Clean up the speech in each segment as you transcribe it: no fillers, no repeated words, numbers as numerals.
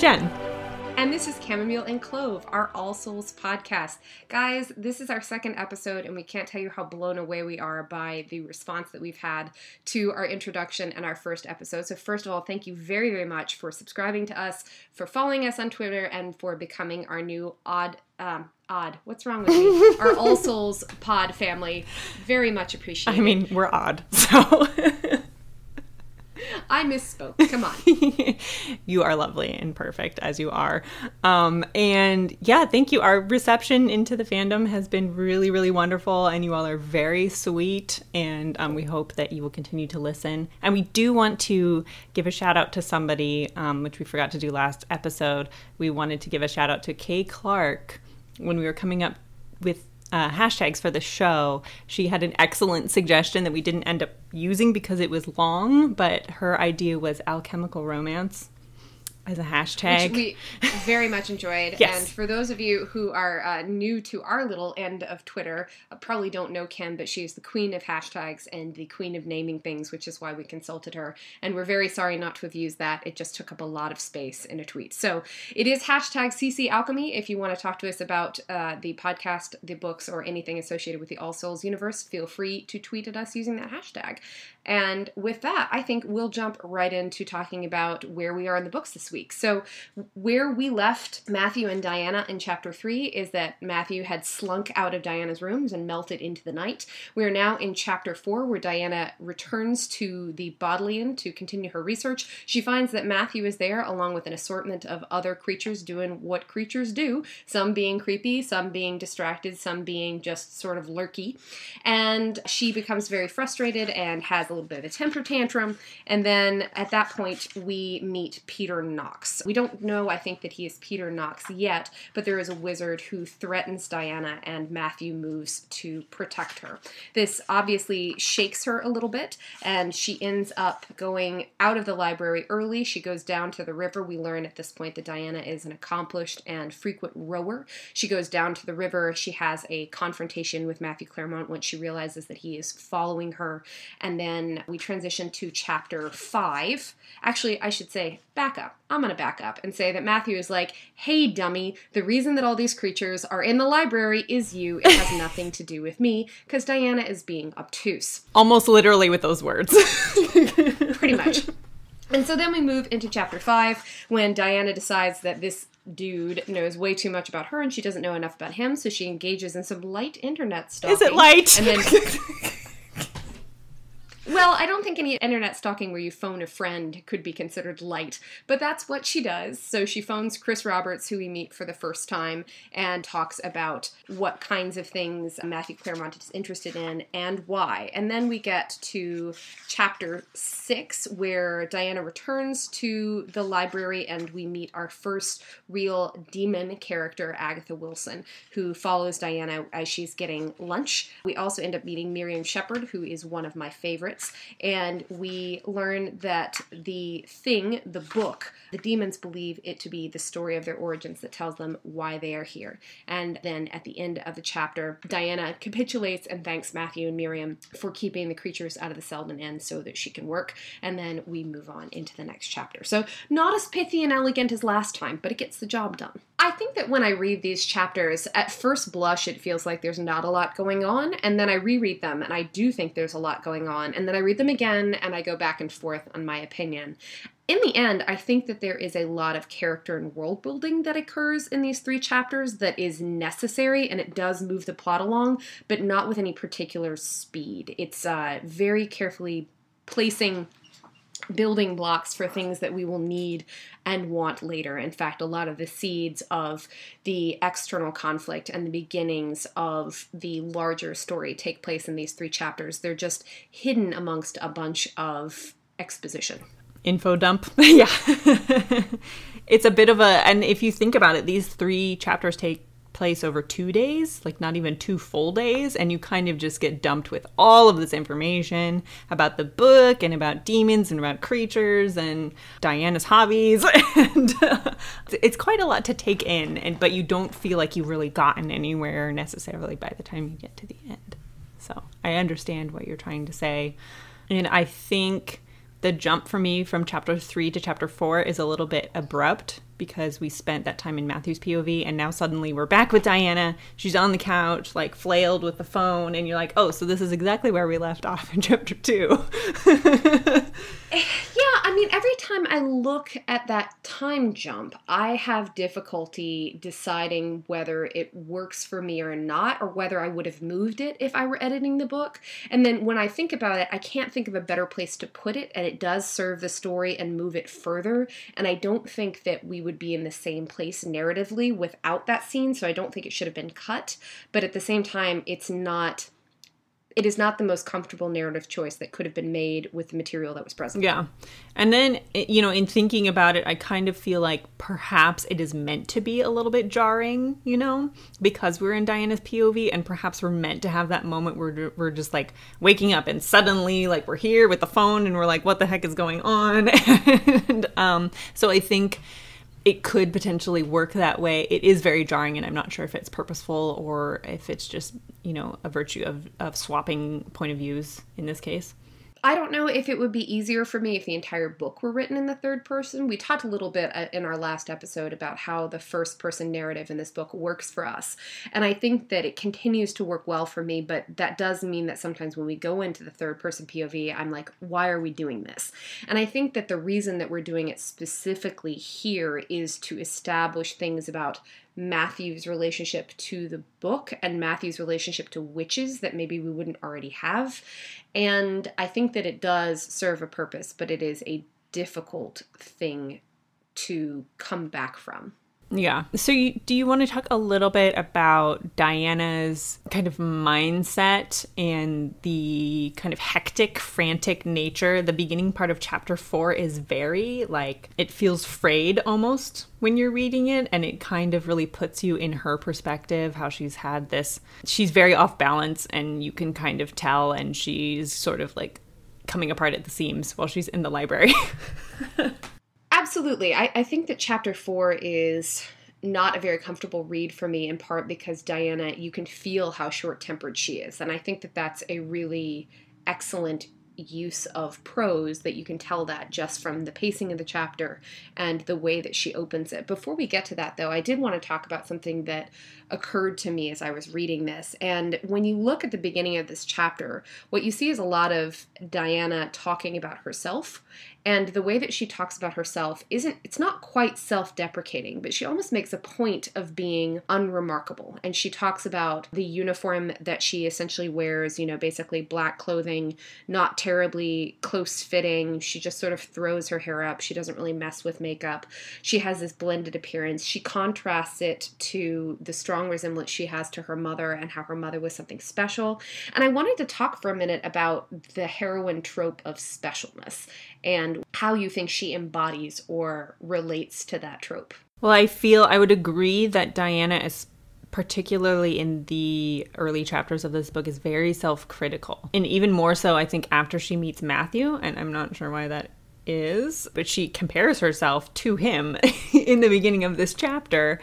Jen. And this is Chamomile and Clove, our All Souls podcast. Guys, this is our second episode, and we can't tell you how blown away we are by the response that we've had to our introduction and our first episode. So first of all, thank you very, very much for subscribing to us, for following us on Twitter, and for becoming our new what's wrong with me? Our All Souls pod family. Very much appreciated. I mean, we're odd, so... I misspoke. Come on. You are lovely and perfect as you are. And yeah, thank you. Our reception into the fandom has been really, really wonderful, and you all are very sweet, and we hope that you will continue to listen. And we do want to give a shout out to somebody, which we forgot to do last episode. We wanted to give a shout out to Kay Clark. When we were coming up with hashtags for the show, she had an excellent suggestion that we didn't end up using because it was long, but her idea was alchemical romance as a hashtag. Which we very much enjoyed. Yes. And for those of you who are new to our little end of Twitter, probably don't know Kim, but she's the queen of hashtags and the queen of naming things, which is why we consulted her. And we're very sorry not to have used that. It just took up a lot of space in a tweet. So it is hashtag CC Alchemy. If you want to talk to us about the podcast, the books, or anything associated with the All Souls universe, feel free to tweet at us using that hashtag. And with that, I think we'll jump right into talking about where we are in the books this week. So where we left Matthew and Diana in chapter 3 is that Matthew had slunk out of Diana's rooms and melted into the night. We are now in chapter 4, where Diana returns to the Bodleian to continue her research. She finds that Matthew is there along with an assortment of other creatures doing what creatures do, some being creepy, some being distracted, some being just sort of lurky. And she becomes very frustrated and has a little bit of a temper tantrum, and then at that point we meet Peter Knox. We don't know, I think, that he is Peter Knox yet, but there is a wizard who threatens Diana, and Matthew moves to protect her. This obviously shakes her a little bit, and she ends up going out of the library early. She goes down to the river. We learn at this point that Diana is an accomplished and frequent rower. She goes down to the river. She has a confrontation with Matthew Claremont when she realizes that he is following her, and then we transition to chapter 5. Actually, I should say, back up. I'm going to back up and say that Matthew is like, hey, dummy, the reason that all these creatures are in the library is you. It has nothing to do with me, because Diana is being obtuse. Almost literally with those words. Pretty much. And so then we move into chapter 5, when Diana decides that this dude knows way too much about her and she doesn't know enough about him, so she engages in some light internet stalking. Is it light? And then... Well, I don't think any internet stalking where you phone a friend could be considered light, but that's what she does. So she phones Chris Roberts, who we meet for the first time, and talks about what kinds of things Matthew Claremont is interested in and why. And then we get to chapter 6, where Diana returns to the library and we meet our first real demon character, Agatha Wilson, who follows Diana as she's getting lunch. We also end up meeting Miriam Shepherd, who is one of my favorites. And we learn that the book, the demons believe it to be the story of their origins that tells them why they are here. And then at the end of the chapter, Diana capitulates and thanks Matthew and Miriam for keeping the creatures out of the Selden Inn so that she can work. And then we move on into the next chapter. So not as pithy and elegant as last time, but it gets the job done. I think that when I read these chapters, at first blush, it feels like there's not a lot going on, and then I reread them, and I do think there's a lot going on, and then I read them again, and I go back and forth on my opinion. In the end, I think that there is a lot of character and world building that occurs in these 3 chapters that is necessary, and it does move the plot along, but not with any particular speed. It's very carefully placing building blocks for things that we will need and want later. In fact, a lot of the seeds of the external conflict and the beginnings of the larger story take place in these 3 chapters. They're just hidden amongst a bunch of exposition. Info dump. Yeah. It's a bit of and if you think about it, these 3 chapters take place over 2 days, like not even 2 full days, and you kind of just get dumped with all of this information about the book and about demons and about creatures and Diana's hobbies, and it's quite a lot to take in, but you don't feel like you've really gotten anywhere necessarily by the time you get to the end. So I understand what you're trying to say, and I think the jump for me from chapter 3 to chapter 4 is a little bit abrupt. because we spent that time in Matthew's POV, and now suddenly we're back with Diana. She's on the couch, like flailed with the phone, and you're like, oh, so this is exactly where we left off in chapter 2. Yeah, I mean, every time I look at that time jump, I have difficulty deciding whether it works for me or not, or whether I would have moved it if I were editing the book. And then when I think about it, I can't think of a better place to put it, and it does serve the story and move it further. And I don't think that we would be in the same place narratively without that scene, so I don't think it should have been cut. But at the same time, it is not the most comfortable narrative choice that could have been made with the material that was present. Yeah. And then, in thinking about it, I kind of feel like perhaps it is meant to be a little bit jarring, because we're in Diana's POV, and perhaps we're meant to have that moment where we're just like waking up and suddenly like we're here with the phone and we're like, what the heck is going on? And so I think it could potentially work that way. It is very jarring, and I'm not sure if it's purposeful or if it's just, a virtue of swapping point of views in this case. I don't know if it would be easier for me if the entire book were written in the third person. We talked a little bit in our last episode about how the first person narrative in this book works for us. And I think that it continues to work well for me, but that does mean that sometimes when we go into the third person POV, I'm like, why are we doing this? And I think that the reason that we're doing it specifically here is to establish things about Matthew's relationship to the book and Matthew's relationship to witches that maybe we wouldn't already have. And I think that it does serve a purpose, but it is a difficult thing to come back from. Yeah. So do you want to talk a little bit about Diana's kind of mindset and the kind of hectic, frantic nature? The beginning part of chapter 4 is very, it feels frayed almost when you're reading it, and it kind of really puts you in her perspective, how she's very off balance, and you can kind of tell, and she's sort of like coming apart at the seams while she's in the library. Absolutely. I think that chapter 4 is not a very comfortable read for me, in part because Diana, you can feel how short-tempered she is. And I think that that's a really excellent use of prose, that you can tell that just from the pacing of the chapter and the way that she opens it. Before we get to that, though, I did want to talk about something that occurred to me as I was reading this. And when you look at the beginning of this chapter, what you see is a lot of Diana talking about herself. And the way that she talks about herself it's not quite self-deprecating, but she almost makes a point of being unremarkable. And she talks about the uniform that she essentially wears, basically black clothing, not terribly close-fitting. She just sort of throws her hair up. She doesn't really mess with makeup. She has this blended appearance. She contrasts it to the strong resemblance she has to her mother and how her mother was something special. And I wanted to talk for a minute about the heroine trope of specialness and how you think she embodies or relates to that trope. Well, I would agree that Diana is, particularly in the early chapters of this book, is very self-critical. And even more so, I think, after she meets Matthew, and I'm not sure why that is, but she compares herself to him in the beginning of this chapter.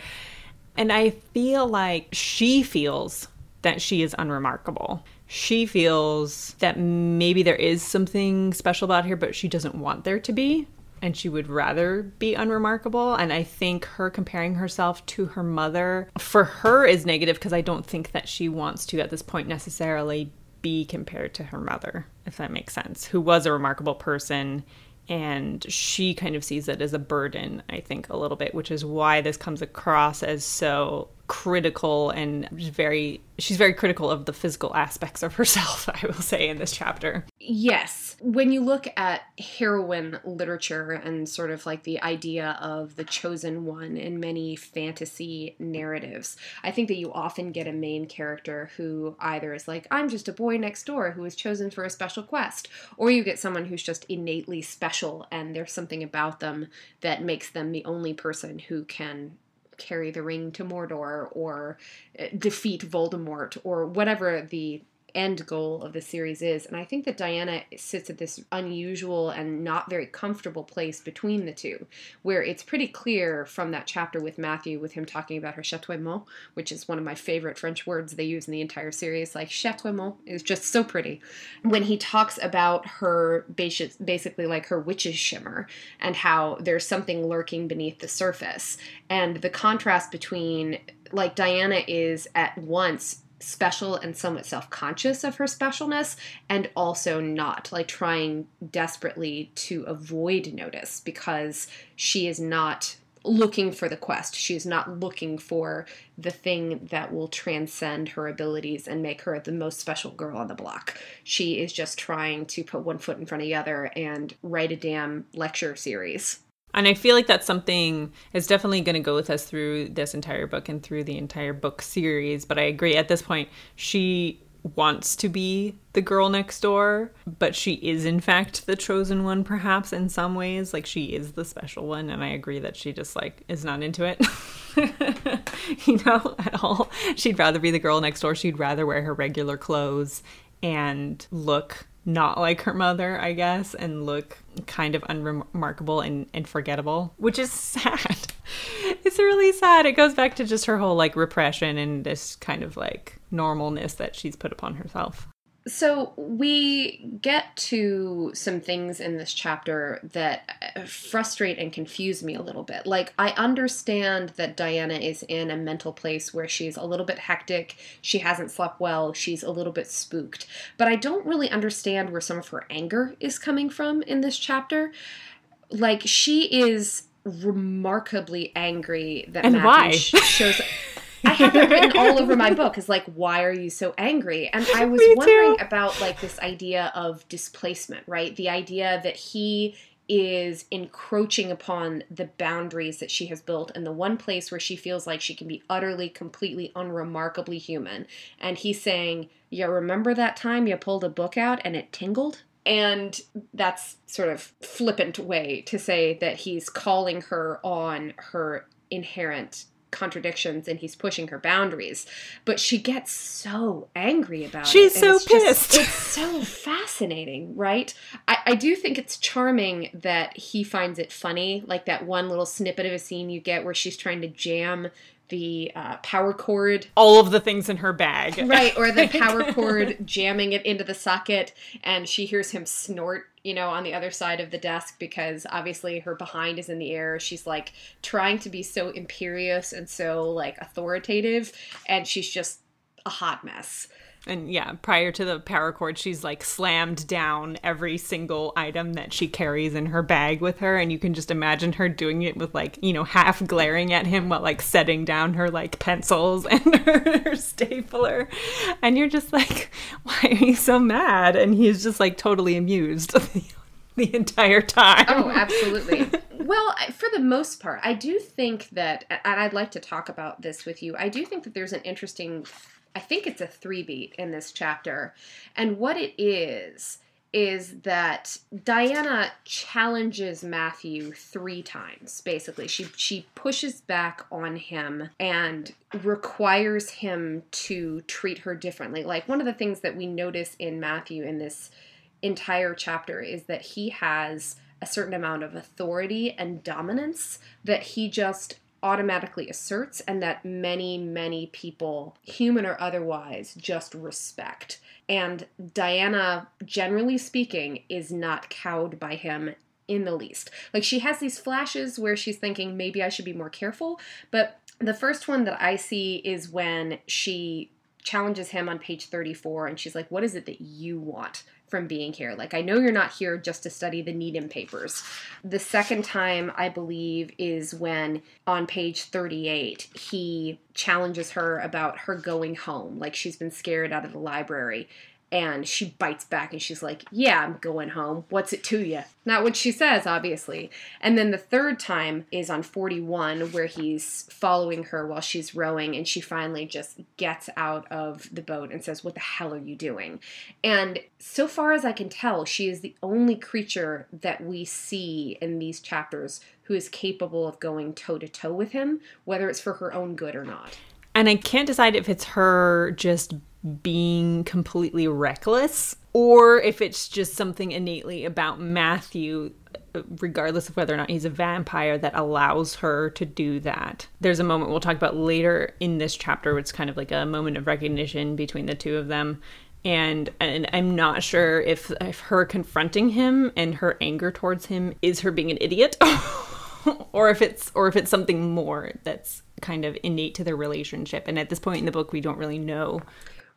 And I feel like she feels that she is unremarkable. She feels that maybe there is something special about her, but she doesn't want there to be, and she would rather be unremarkable. And I think her comparing herself to her mother, for her, is negative, because I don't think that she wants to, at this point, necessarily be compared to her mother, if that makes sense, who was a remarkable person. And she kind of sees it as a burden, I think, a little bit, which is why this comes across as so critical, and she's very critical of the physical aspects of herself, I will say, in this chapter. Yes. When you look at heroine literature and sort of like the idea of the chosen one in many fantasy narratives, I think that you often get a main character who either is like, I'm just a boy next door who was chosen for a special quest, or you get someone who's just innately special and there's something about them that makes them the only person who can carry the ring to Mordor or defeat Voldemort or whatever the end goal of the series is. And I think that Diana sits at this unusual and not very comfortable place between the two, where it's pretty clear from that chapter with Matthew, with him talking about her chatoiement, which is one of my favorite French words they use in the entire series. Like, chatoiement is just so pretty. When he talks about her, basically like her witch's shimmer, and how there's something lurking beneath the surface. And the contrast between, like, Diana is at once special and somewhat self-conscious of her specialness, and also not, like, trying desperately to avoid notice because she is not looking for the quest. She is not looking for the thing that will transcend her abilities and make her the most special girl on the block. She is just trying to put one foot in front of the other and write a damn lecture series. And I feel like that's something that's definitely going to go with us through this entire book and through the entire book series. But I agree, at this point, she wants to be the girl next door, but she is in fact the chosen one, perhaps, in some ways. Like, she is the special one, and I agree that she just, like, is not into it. At all. She'd rather be the girl next door. She'd rather wear her regular clothes and look not like her mother, I guess, and look kind of unremarkable and forgettable, which is sad. It's really sad. It goes back to just her whole, like, repression and this kind of, like, normalness that she's put upon herself. So we get to some things in this chapter that frustrate and confuse me a little bit. Like, I understand that Diana is in a mental place where she's a little bit hectic, she hasn't slept well, she's a little bit spooked. But I don't really understand where some of her anger is coming from in this chapter. Like, she is remarkably angry that and Matthew why? shows... I have it written all over my book. Is like, why are you so angry? And I was wondering about, like, this idea of displacement, right? The idea that he is encroaching upon the boundaries that she has built in the one place where she feels like she can be utterly, completely, unremarkably human. And he's saying, yeah, remember that time you pulled a book out and it tingled? And that's sort of flippant way to say that he's calling her on her inherent contradictions and he's pushing her boundaries. But she gets so angry about She's it. So pissed. It's so fascinating, right? I do think it's charming that he finds it funny, like that one little snippet of a scene you get where she's trying to jam the power cord. All of the things in her bag. Right, or the power cord jamming it into the socket, and she hears him snort, on the other side of the desk because obviously her behind is in the air. She's, like, trying to be so imperious and so, like, authoritative, and she's just a hot mess. And yeah, prior to the power cord, she's, like, slammed down every single item that she carries in her bag with her. And you can just imagine her doing it with, like, half glaring at him while, like, setting down her, like, pencils and her stapler. And you're just like, why are you so mad? And he's just, like, totally amused the entire time. Oh, absolutely. Well, for the most part, I do think that, and I'd like to talk about this with you, I do think that there's an interesting... I think it's a 3-beat in this chapter. And what it is that Diana challenges Matthew 3 times, basically. She pushes back on him and requires him to treat her differently. Like, one of the things that we notice in Matthew in this entire chapter is that he has a certain amount of authority and dominance that he just automatically asserts, and that many, many people, human or otherwise, just respect. And Diana, generally speaking, is not cowed by him in the least. Like, she has these flashes where she's thinking, maybe I should be more careful, but the first one that I see is when she challenges him on page 34, and she's like, what is it that you want from being here? Like, I know you're not here just to study the Needham papers. The second time, I believe, is when on page 38, he challenges her about her going home. Like, she's been scared out of the library. And she bites back and she's like, yeah, I'm going home. What's it to you? Not what she says, obviously. And then the third time is on 41, where he's following her while she's rowing, and she finally just gets out of the boat and says, what the hell are you doing? And so far as I can tell, she is the only creature that we see in these chapters who is capable of going toe-to-toe with him, whether it's for her own good or not. And I can't decide if it's her just being completely reckless, or if it's just something innately about Matthew, regardless of whether or not he's a vampire, that allows her to do that. There's a moment we'll talk about later in this chapter where it's kind of like a moment of recognition between the two of them. And I'm not sure if her confronting him and her anger towards him is her being an idiot or if it's something more that's kind of innate to their relationship. And at this point in the book, we don't really know.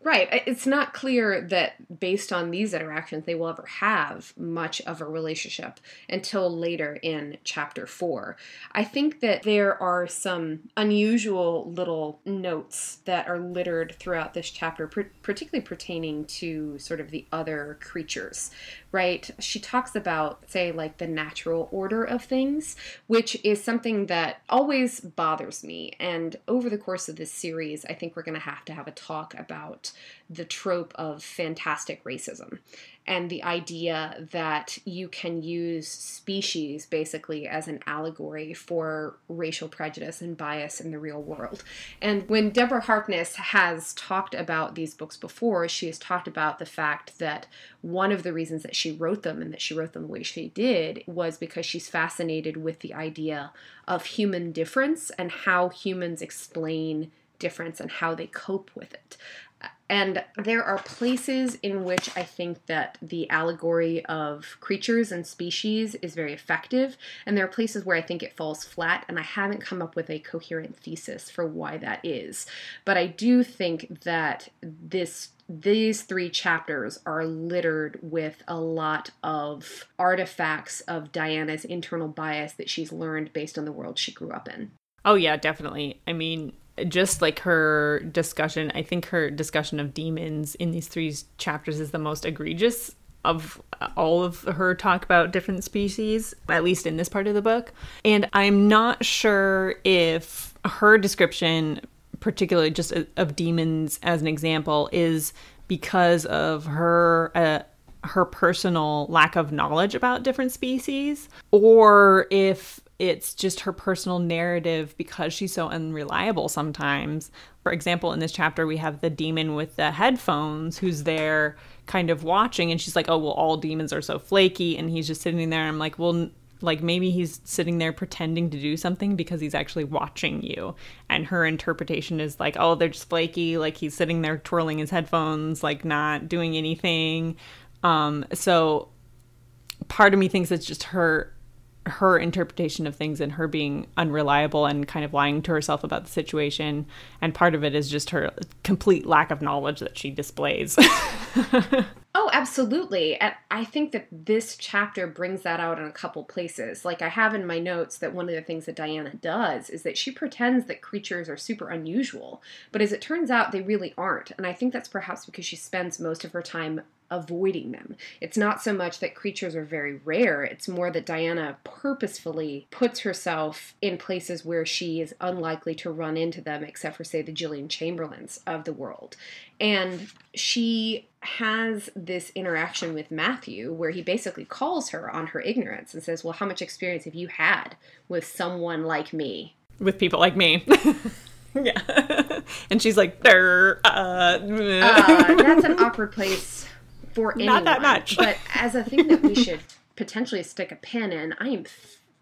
Right. It's not clear that based on these interactions, they will ever have much of a relationship until later in chapter 4. I think that there are some unusual little notes that are littered throughout this chapter, particularly pertaining to sort of the other creatures, right? She talks about, say, like the natural order of things, which is something that always bothers me. And over the course of this series, I think we're going to have a talk about the trope of fantastic racism and the idea that you can use species basically as an allegory for racial prejudice and bias in the real world. And when Deborah Harkness has talked about these books before, she has talked about the fact that one of the reasons that she wrote them and that she wrote them the way she did was because she's fascinated with the idea of human difference and how humans explain difference and how they cope with it. And there are places in which I think that the allegory of creatures and species is very effective, and there are places where I think it falls flat, and I haven't come up with a coherent thesis for why that is. But I do think that these 3 chapters are littered with a lot of artifacts of Diana's internal bias that she's learned based on the world she grew up in. Oh, yeah, definitely. I mean, just like her discussion, I think her discussion of demons in these 3 chapters is the most egregious of all of her talk about different species, at least in this part of the book. And I'm not sure if her description, particularly just of demons as an example, is because of her personal lack of knowledge about different species, or if it's just her personal narrative because she's so unreliable sometimes. For example, in this chapter, we have the demon with the headphones who's there kind of watching, and she's like, oh, well, all demons are so flaky, and he's just sitting there. And I'm like, well, like maybe he's sitting there pretending to do something because he's actually watching you. And her interpretation is like, oh, they're just flaky. Like he's sitting there twirling his headphones, like not doing anything. So part of me thinks it's just her interpretation of things and her being unreliable and kind of lying to herself about the situation. And part of it is just her complete lack of knowledge that she displays. Oh, absolutely. And I think that this chapter brings that out in a couple places. Like I have in my notes that one of the things that Diana does is that she pretends that creatures are super unusual. But as it turns out, they really aren't. And I think that's perhaps because she spends most of her time avoiding them. It's not so much that creatures are very rare, it's more that Diana purposefully puts herself in places where she is unlikely to run into them, except for, say, the Gillian Chamberlains of the world. And she has this interaction with Matthew where he basically calls her on her ignorance and says, well, how much experience have you had with someone like me? With people like me. Yeah. And she's like, that's an awkward place for anyone. Not that much. But as a thing that we should potentially stick a pin in, I am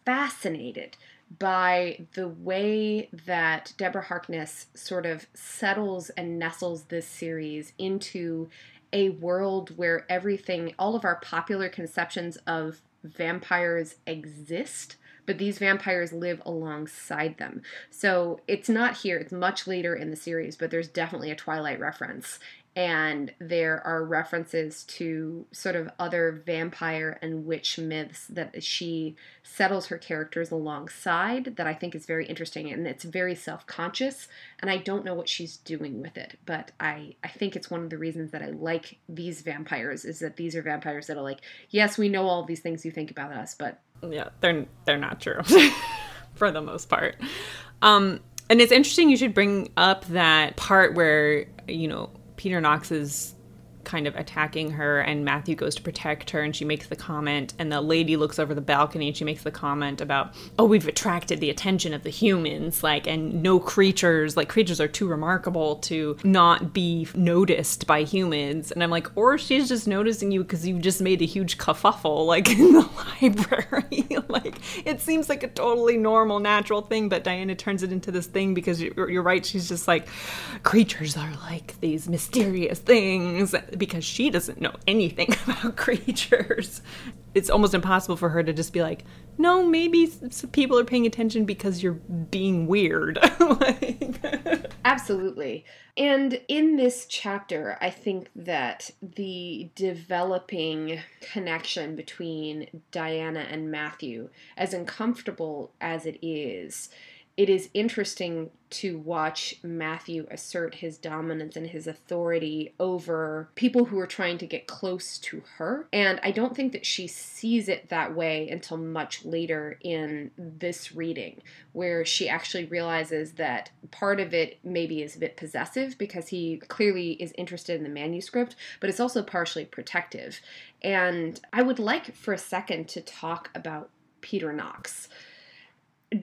fascinated by the way that Deborah Harkness sort of settles and nestles this series into a world where everything, all of our popular conceptions of vampires exist, but these vampires live alongside them. So it's not here, it's much later in the series, but there's definitely a Twilight reference. And there are references to sort of other vampire and witch myths that she settles her characters alongside that I think is very interesting. And it's very self-conscious. And I don't know what she's doing with it. But I think it's one of the reasons that I like these vampires is that these are vampires that are like, yes, we know all these things you think about us, but... Yeah, they're not true for the most part. And it's interesting you should bring up that part where, you know, Peter Knox's kind of attacking her, and Matthew goes to protect her, and she makes the comment, and the lady looks over the balcony and she makes the comment about, oh, we've attracted the attention of the humans, like, and no creatures, like, creatures are too remarkable to not be noticed by humans. And I'm like, or she's just noticing you because you just made a huge kerfuffle, like, in the library. Like, it seems like a totally normal, natural thing, but Diana turns it into this thing because you're right, she's just like, creatures are like these mysterious things, because she doesn't know anything about creatures. It's almost impossible for her to just be like, no, maybe some people are paying attention because you're being weird. Absolutely. And in this chapter, I think that the developing connection between Diana and Matthew, as uncomfortable as it is interesting to watch Matthew assert his dominance and his authority over people who are trying to get close to her. And I don't think that she sees it that way until much later in this reading, where she actually realizes that part of it maybe is a bit possessive because he clearly is interested in the manuscript, but it's also partially protective. And I would like for a second to talk about Peter Knox.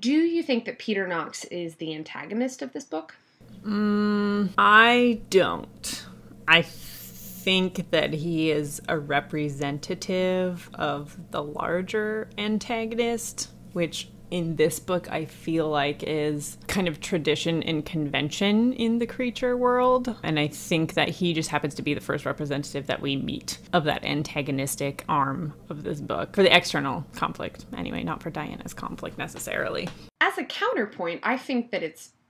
Do you think that Peter Knox is the antagonist of this book? I don't. I think that he is a representative of the larger antagonist, which in this book I feel like is kind of tradition and convention in the creature world. And I think that he just happens to be the first representative that we meet of that antagonistic arm of this book. For the external conflict, anyway, not for Diana's conflict necessarily. As a counterpoint, I think that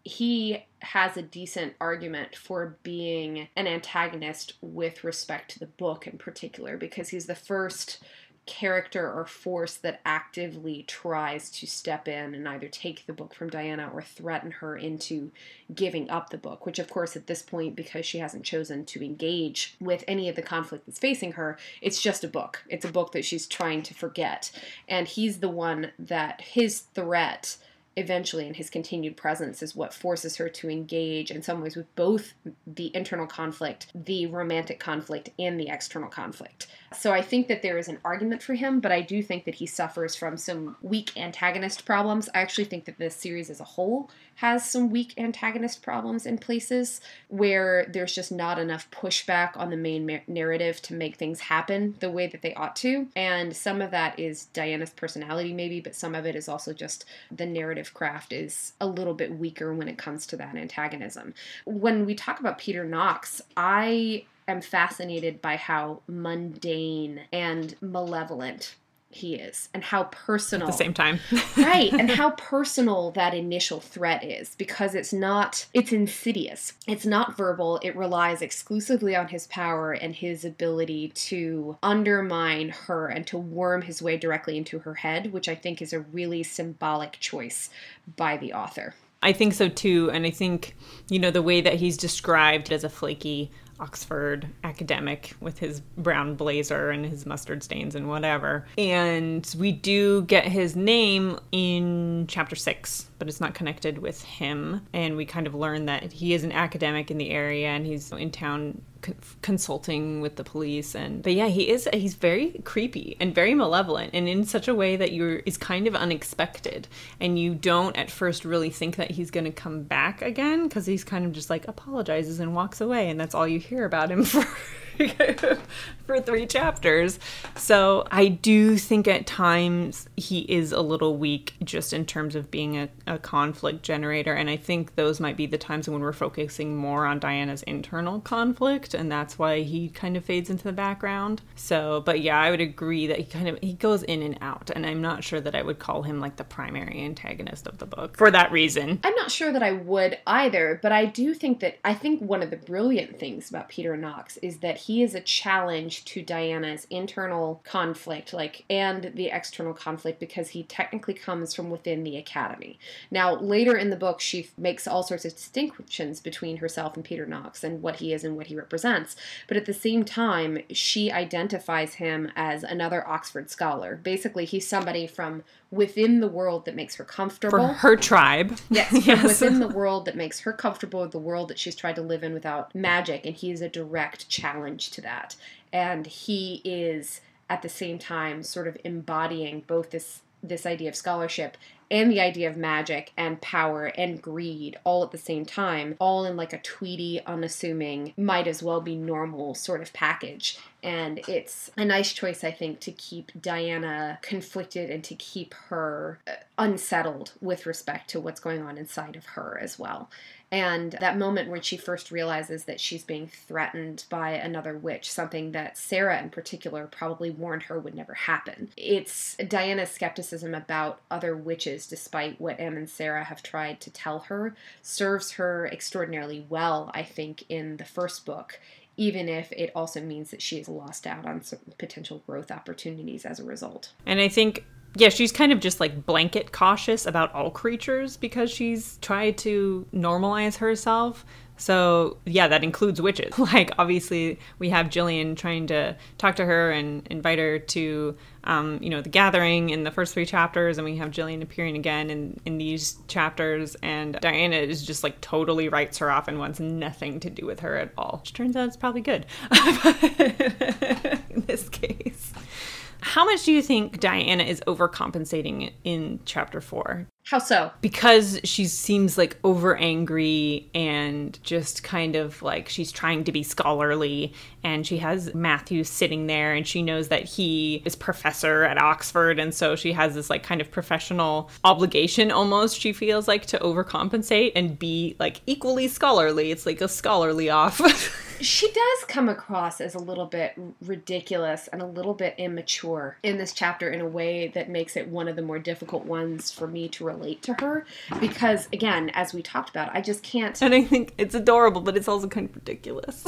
he has a decent argument for being an antagonist with respect to the book in particular, because he's the first character or force that actively tries to step in and either take the book from Diana or threaten her into giving up the book, which of course at this point, because she hasn't chosen to engage with any of the conflict that's facing her, it's just a book. It's a book that she's trying to forget. And he's the one that his threat eventually, and his continued presence is what forces her to engage in some ways with both the internal conflict, the romantic conflict, and the external conflict. So I think that there is an argument for him, but I do think that he suffers from some weak antagonist problems. I actually think that this series as a whole has some weak antagonist problems in places where there's just not enough pushback on the main narrative to make things happen the way that they ought to. And some of that is Diana's personality maybe, but some of it is also just the narrative craft is a little bit weaker when it comes to that antagonism. When we talk about Peter Knox, I am fascinated by how mundane and malevolent he is, and how personal at the same time. Right, and how personal that initial threat is, because it's insidious. It's not verbal. It relies exclusively on his power and his ability to undermine her and to worm his way directly into her head, which I think is a really symbolic choice by the author. I think so too, and I think, the way that he's described as a flaky Oxford academic with his brown blazer and his mustard stains and whatever. And we do get his name in chapter 6, but it's not connected with him. And we kind of learn that he is an academic in the area and he's in town consulting with the police. But yeah, he's very creepy and very malevolent, and in such a way that is kind of unexpected, and you don't at first really think that he's going to come back again, because he's kind of just like apologizes and walks away, and that's all you hear about him for 3 chapters. So I do think at times he is a little weak just in terms of being a conflict generator, and I think those might be the times when we're focusing more on Diana's internal conflict, and that's why he kind of fades into the background. So, but yeah, I would agree that he goes in and out, and I'm not sure that I would call him like the primary antagonist of the book for that reason. I'm not sure that I would either, but I do think one of the brilliant things about Peter Knox is that he is a challenge to Diana's internal conflict, and the external conflict, because he technically comes from within the academy. Now, later in the book, she makes all sorts of distinctions between herself and Peter Knox and what he is and what he represents. But at the same time, she identifies him as another Oxford scholar. Basically, he's somebody from within the world that makes her comfortable. For her tribe. Yes, from within the world that makes her comfortable with the world that she's tried to live in without magic, and he's a direct challenge language to that. And he is at the same time sort of embodying both this idea of scholarship and the idea of magic and power and greed all at the same time, all in like a tweedy, unassuming, might as well be normal sort of package. And it's a nice choice, I think, to keep Diana conflicted and to keep her unsettled with respect to what's going on inside of her as well. And that moment when she first realizes that she's being threatened by another witch, something that Sarah in particular probably warned her would never happen. It's Diana's skepticism about other witches, despite what Em and Sarah have tried to tell her, serves her extraordinarily well, I think, in the first book, even if it also means that she has lost out on some potential growth opportunities as a result. And I think, yeah, she's kind of just like blanket cautious about all creatures because she's tried to normalize herself. So, yeah, that includes witches. Like, obviously, we have Jillian trying to talk to her and invite her to, the gathering in the first 3 chapters. And we have Jillian appearing again in these chapters. And Diana is just, like, totally writes her off and wants nothing to do with her at all. Which turns out it's probably good in this case. How much do you think Diana is overcompensating in chapter 4? How so? Because she seems like over angry and just kind of like she's trying to be scholarly, and she has Matthew sitting there and she knows that he is professor at Oxford, and so she has this like kind of professional obligation almost, she feels like, to overcompensate and be like equally scholarly. It's like a scholarly off. She does come across as a little bit ridiculous and a little bit immature in this chapter in a way that makes it one of the more difficult ones for me to relate to her. Because, again, as we talked about, I just can't... And I think it's adorable, but it's also kind of ridiculous.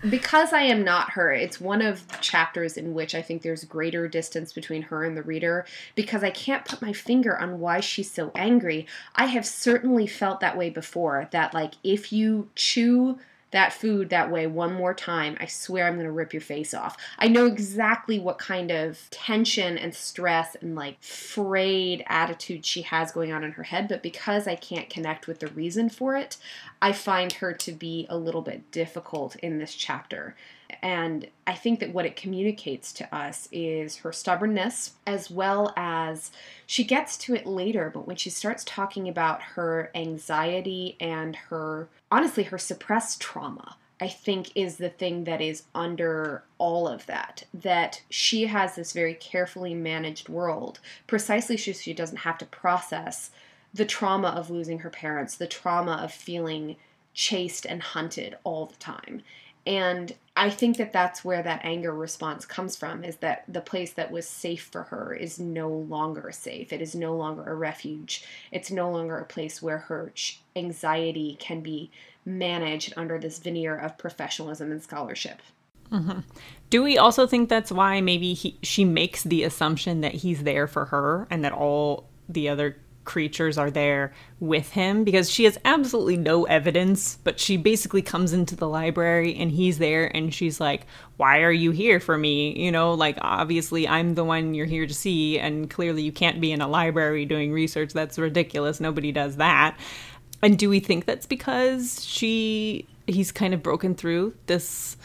Because I am not her, it's one of the chapters in which I think there's greater distance between her and the reader, because I can't put my finger on why she's so angry. I have certainly felt that way before, that, like, if you chew that food that way one more time, I swear I'm going to rip your face off. I know exactly what kind of tension and stress and like frayed attitude she has going on in her head, but because I can't connect with the reason for it, I find her to be a little bit difficult in this chapter. And I think that what it communicates to us is her stubbornness, as well as she gets to it later, but when she starts talking about her anxiety and her, honestly, her suppressed trauma, I think is the thing that is under all of that. That she has this very carefully managed world, precisely so she doesn't have to process the trauma of losing her parents, the trauma of feeling chased and hunted all the time. And I think that that's where that anger response comes from, is that the place that was safe for her is no longer safe. It is no longer a refuge. It's no longer a place where her anxiety can be managed under this veneer of professionalism and scholarship. Mm-hmm. Do we also think that's why maybe she makes the assumption that he's there for her and that all the other creatures are there with him? Because she has absolutely no evidence, but she basically comes into the library and he's there and she's like, why are you here for me? You know, like, obviously I'm the one you're here to see, and clearly you can't be in a library doing research. That's ridiculous. Nobody does that. And do we think that's because he's kind of broken through this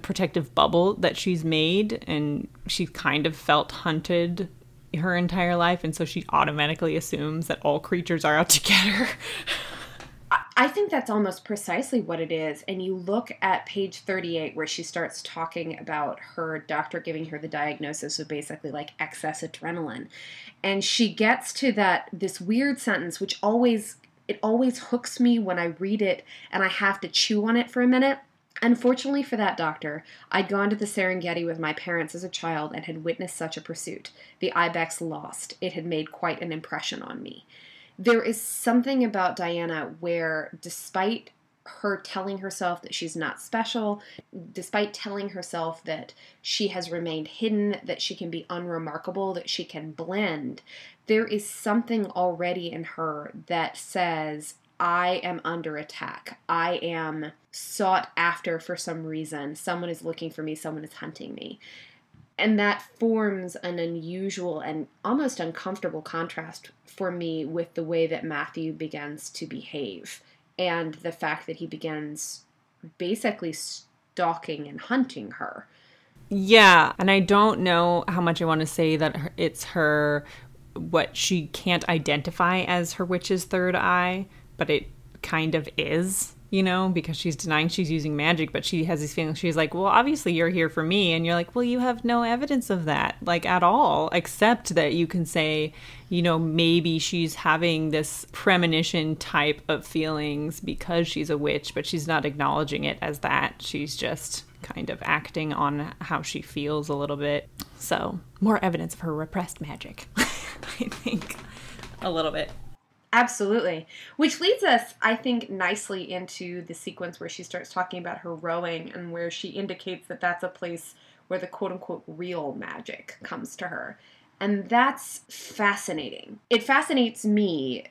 protective bubble that she's made, and she kind of felt hunted her entire life, and so she automatically assumes that all creatures are out to get her? I think that's almost precisely what it is. And you look at page 38 where she starts talking about her doctor giving her the diagnosis of basically like excess adrenaline. And she gets to this weird sentence, which always hooks me when I read it and I have to chew on it for a minute. Unfortunately for that doctor, I'd gone to the Serengeti with my parents as a child and had witnessed such a pursuit. The ibex lost. It had made quite an impression on me. There is something about Diana where, despite her telling herself that she's not special, despite telling herself that she has remained hidden, that she can be unremarkable, that she can blend, there is something already in her that says, I am under attack. I am sought after for some reason. Someone is looking for me. Someone is hunting me. And that forms an unusual and almost uncomfortable contrast for me with the way that Matthew begins to behave, and the fact that he begins basically stalking and hunting her. Yeah, and I don't know how much I want to say that it's her, what she can't identify as her witch's third eye, but it kind of is, you know, because she's denying she's using magic, but she has these feelings. She's like, well, obviously you're here for me. And you're like, well, you have no evidence of that, like, at all, except that you can say, you know, maybe she's having this premonition type of feelings because she's a witch, but she's not acknowledging it as that. She's just kind of acting on how she feels a little bit. So more evidence of her repressed magic, I think, a little bit. Absolutely. Which leads us, I think, nicely into the sequence where she starts talking about her rowing and where she indicates that that's a place where the quote-unquote real magic comes to her. And that's fascinating. It fascinates me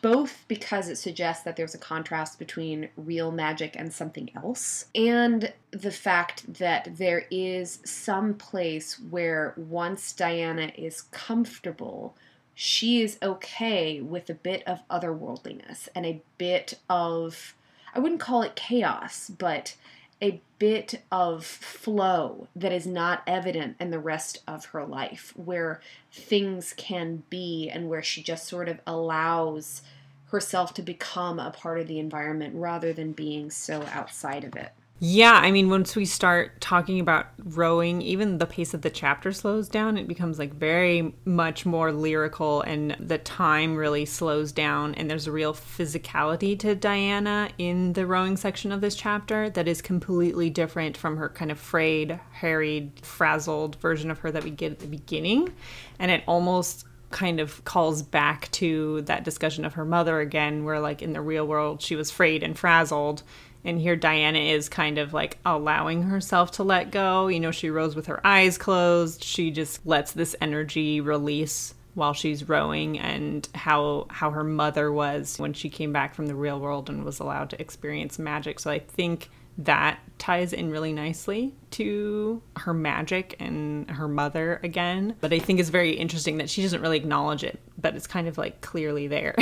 both because it suggests that there's a contrast between real magic and something else, and the fact that there is some place where once Diana is comfortable, she is okay with a bit of otherworldliness and a bit of, I wouldn't call it chaos, but a bit of flow that is not evident in the rest of her life, where things can be and where she just sort of allows herself to become a part of the environment rather than being so outside of it. Yeah, I mean, once we start talking about rowing, even the pace of the chapter slows down. It becomes like very much more lyrical, and the time really slows down, and there's a real physicality to Diana in the rowing section of this chapter that is completely different from her kind of frayed, harried, frazzled version of her that we get at the beginning. And it almost kind of calls back to that discussion of her mother again, where like in the real world she was frayed and frazzled. And here Diana is kind of like allowing herself to let go. You know, she rows with her eyes closed. She just lets this energy release while she's rowing, and how her mother was when she came back from the real world and was allowed to experience magic. So I think that ties in really nicely to her magic and her mother again. But I think it's very interesting that she doesn't really acknowledge it, but it's kind of like clearly there.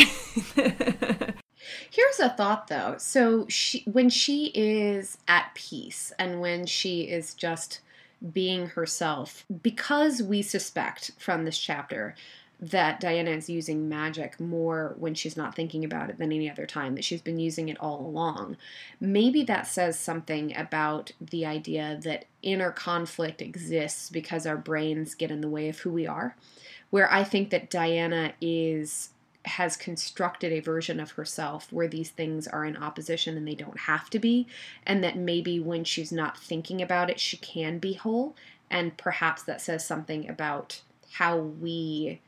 Here's a thought, though. So when she is at peace and when she is just being herself, because we suspect from this chapter that Diana is using magic more when she's not thinking about it than any other time, that she's been using it all along, maybe that says something about the idea that inner conflict exists because our brains get in the way of who we are, where I think that Diana has constructed a version of herself where these things are in opposition and they don't have to be, and that maybe when she's not thinking about it, she can be whole. And perhaps that says something about how we,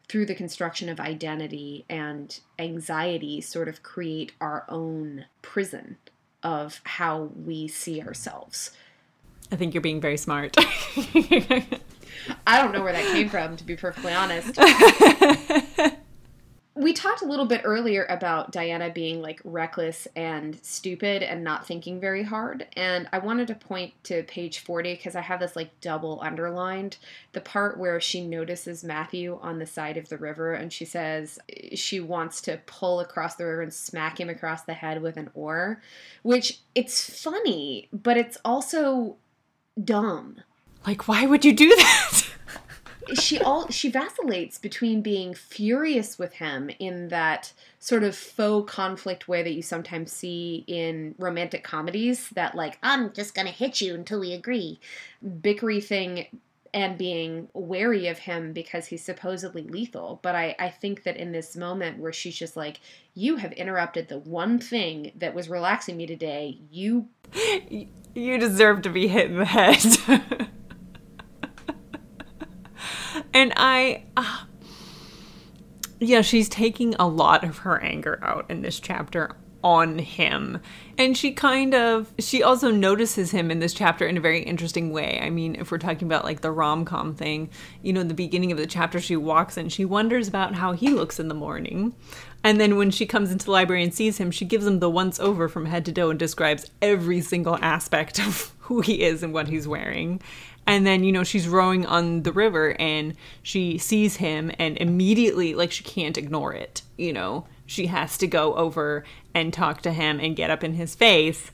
through the construction of identity and anxiety, sort of create our own prison of how we see ourselves. I think you're being very smart. I don't know where that came from, to be perfectly honest. We talked a little bit earlier about Diana being like reckless and stupid and not thinking very hard. And I wanted to point to page 40 because I have this like double underlined. The part where she notices Matthew on the side of the river and she says she wants to pull across the river and smack him across the head with an oar, which it's funny, but it's also dumb. Like, why would you do that? She vacillates between being furious with him in that sort of faux conflict way that you sometimes see in romantic comedies, that like, I'm just gonna hit you until we agree, bickery thing, and being wary of him because he's supposedly lethal. But I think that in this moment where she's just like, you have interrupted the one thing that was relaxing me today, you deserve to be hit in the head. And she's taking a lot of her anger out in this chapter on him. And she also notices him in this chapter in a very interesting way. I mean, if we're talking about like the rom-com thing, you know, in the beginning of the chapter, she walks in, she wonders about how he looks in the morning. And then when she comes into the library and sees him, she gives him the once over from head to toe and describes every single aspect of who he is and what he's wearing. And then, you know, she's rowing on the river and she sees him and immediately, like, she can't ignore it. You know, she has to go over and talk to him and get up in his face.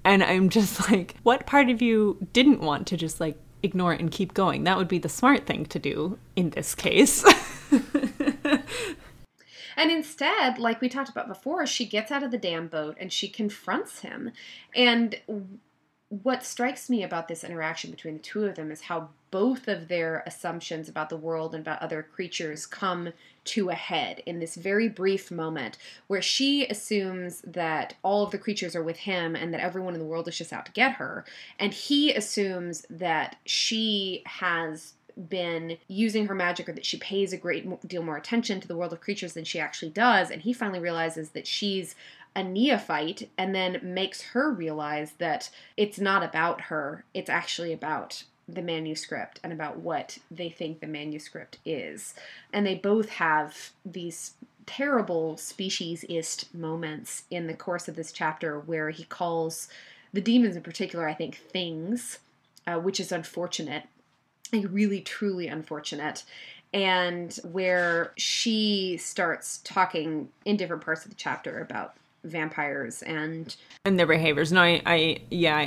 And I'm just like, what part of you didn't want to just like ignore it and keep going? That would be the smart thing to do in this case. And instead, like we talked about before, she gets out of the damn boat and she confronts him. And what strikes me about this interaction between the two of them is how both of their assumptions about the world and about other creatures come to a head in this very brief moment where she assumes that all of the creatures are with him and that everyone in the world is just out to get her. And he assumes that she has been using her magic, or that she pays a great deal more attention to the world of creatures than she actually does. And he finally realizes that she's a neophyte, and then makes her realize that it's not about her, it's actually about the manuscript and about what they think the manuscript is. And they both have these terrible speciesist moments in the course of this chapter where he calls the demons in particular, I think, things, which is unfortunate, like really truly unfortunate. And where she starts talking in different parts of the chapter about vampires and their behaviors. No, I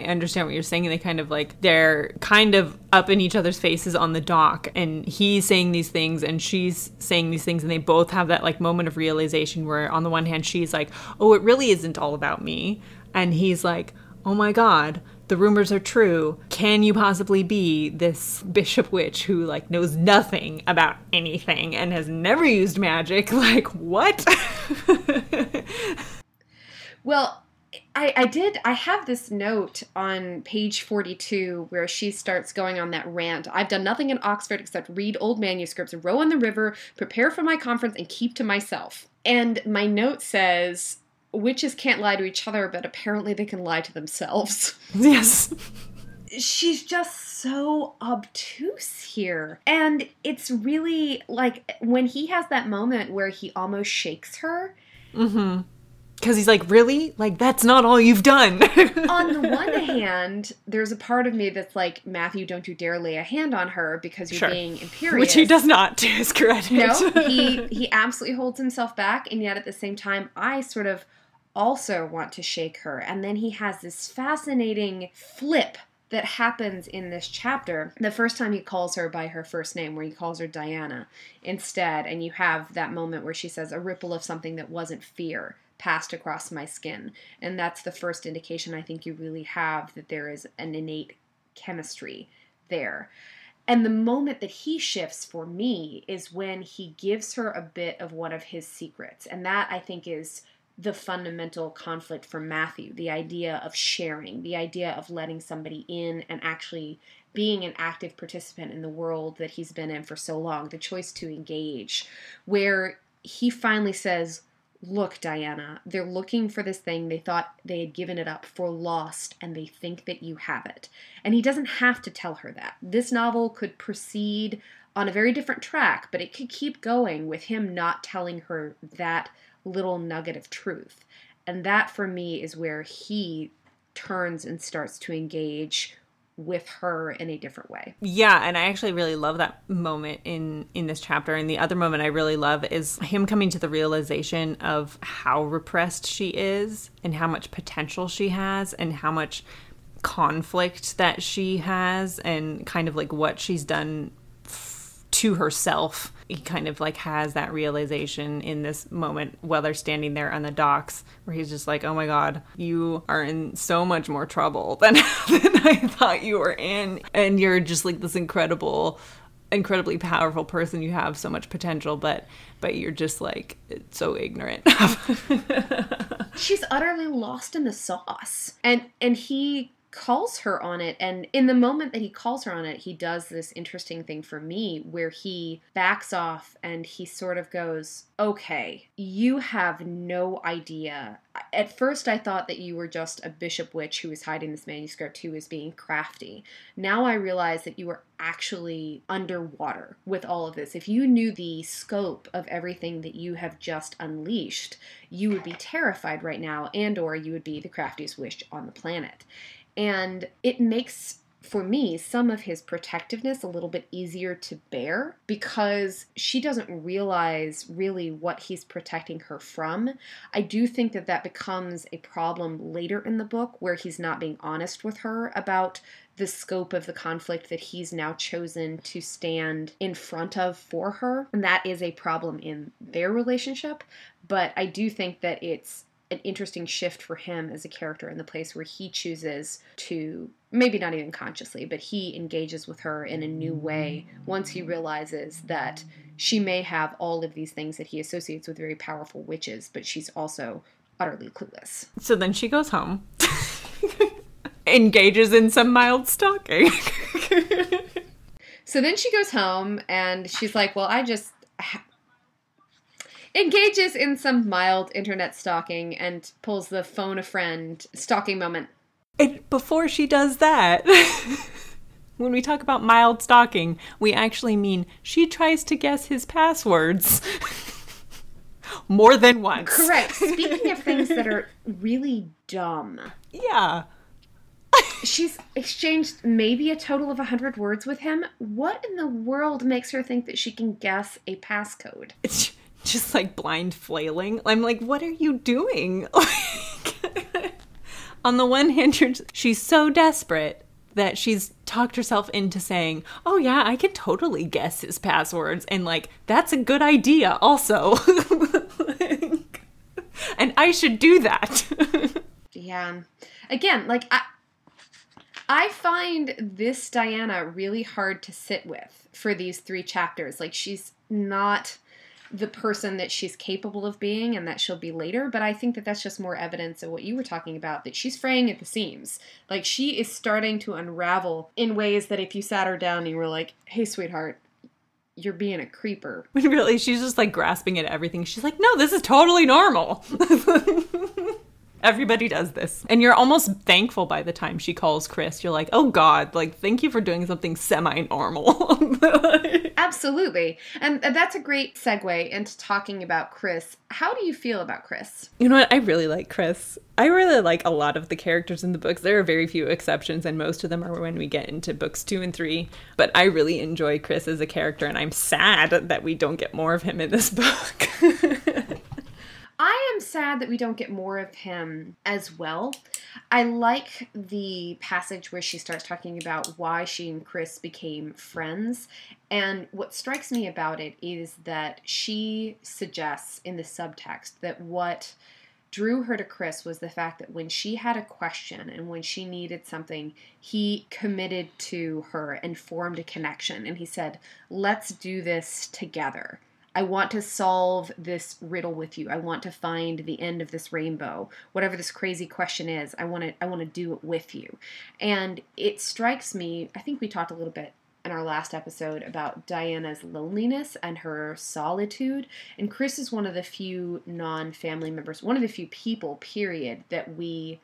understand what you're saying. They kind of like, they're kind of up in each other's faces on the dock, and he's saying these things and she's saying these things, and they both have that like moment of realization where on the one hand she's like, oh, it really isn't all about me, and he's like, oh my god, the rumors are true. Can you possibly be this bishop witch who like knows nothing about anything and has never used magic? Like, what? Well, I have this note on page 42 where she starts going on that rant. I've done nothing in Oxford except read old manuscripts, row on the river, prepare for my conference, and keep to myself. And my note says, witches can't lie to each other, but apparently they can lie to themselves. Yes. She's just so obtuse here. And it's really like when he has that moment where he almost shakes her. Mm-hmm. Because he's like, really? Like, that's not all you've done. On the one hand, there's a part of me that's like, Matthew, don't you dare lay a hand on her because you're being imperious. Which he does not, to his credit. No, he absolutely holds himself back, and yet at the same time, I sort of also want to shake her. And then he has this fascinating flip that happens in this chapter. The first time he calls her by her first name, where he calls her Diana instead, and you have that moment where she says, a ripple of something that wasn't fear passed across my skin. And that's the first indication I think you really have that there is an innate chemistry there. And the moment that he shifts for me is when he gives her a bit of one of his secrets. And that, I think, is the fundamental conflict for Matthew, the idea of sharing, the idea of letting somebody in and actually being an active participant in the world that he's been in for so long, the choice to engage, where he finally says, look, Diana, they're looking for this thing. They thought they had given it up for lost, and they think that you have it. And he doesn't have to tell her that. This novel could proceed on a very different track, but it could keep going with him not telling her that little nugget of truth. And that, for me, is where he turns and starts to engage with her in a different way. Yeah, and I actually really love that moment in this chapter. And the other moment I really love is him coming to the realization of how repressed she is and how much potential she has and how much conflict that she has and kind of like what she's done to herself. He kind of like has that realization in this moment while they're standing there on the docks where he's just like, oh my god, you are in so much more trouble than I thought you were in, and you're just like this incredibly powerful person. You have so much potential, but you're just like so ignorant. She's utterly lost in the sauce, and he calls her on it. And in the moment that he calls her on it, he does this interesting thing for me where he backs off and he sort of goes, okay, you have no idea. At first I thought that you were just a bishop witch who was hiding this manuscript, who was being crafty. Now I realize that you were actually underwater with all of this. If you knew the scope of everything that you have just unleashed, you would be terrified right now, and or you would be the craftiest witch on the planet. And it makes for me, some of his protectiveness a little bit easier to bear because she doesn't realize really what he's protecting her from. I do think that that becomes a problem later in the book where he's not being honest with her about the scope of the conflict that he's now chosen to stand in front of for her. And that is a problem in their relationship. But I do think that it's an interesting shift for him as a character in the place where he chooses to, maybe not even consciously, but he engages with her in a new way once he realizes that she may have all of these things that he associates with very powerful witches, but she's also utterly clueless. So then she goes home, engages in some mild stalking. So then she goes home and she's like, well, engages in some mild internet stalking and pulls the phone a friend stalking moment. And before she does that, when we talk about mild stalking, we actually mean she tries to guess his passwords more than once. Correct. Speaking of things that are really dumb. Yeah. She's exchanged maybe a total of 100 words with him. What in the world makes her think that she can guess a passcode? It's just like blind flailing. I'm like, what are you doing? On the one hand, she's so desperate that she's talked herself into saying, oh yeah, I can totally guess his passwords. And like, that's a good idea also. And I should do that. Yeah. Again, like, I find this Diana really hard to sit with for these 3 chapters. Like, she's not the person that she's capable of being and that she'll be later, but I think that that's just more evidence of what you were talking about, that she's fraying at the seams. Like, she is starting to unravel in ways that if you sat her down and you were like, hey, sweetheart, you're being a creeper. When really, she's just like grasping at everything. She's like, no, this is totally normal. Everybody does this. And you're almost thankful by the time she calls Chris. You're like, oh God, like, thank you for doing something semi-normal. Absolutely. And that's a great segue into talking about Chris. How do you feel about Chris? You know what? I really like Chris. I really like a lot of the characters in the books. There are very few exceptions, and most of them are when we get into books 2 and 3. But I really enjoy Chris as a character, and I'm sad that we don't get more of him in this book. I am sad that we don't get more of him as well. I like the passage where she starts talking about why she and Chris became friends. And what strikes me about it is that she suggests in the subtext that what drew her to Chris was the fact that when she had a question and when she needed something, he committed to her and formed a connection. And he said, let's do this together. I want to solve this riddle with you. I want to find the end of this rainbow. Whatever this crazy question is, I want to do it with you. And it strikes me, I think we talked a little bit in our last episode about Diana's loneliness and her solitude. And Chris is one of the few non-family members, one of the few people, period, that we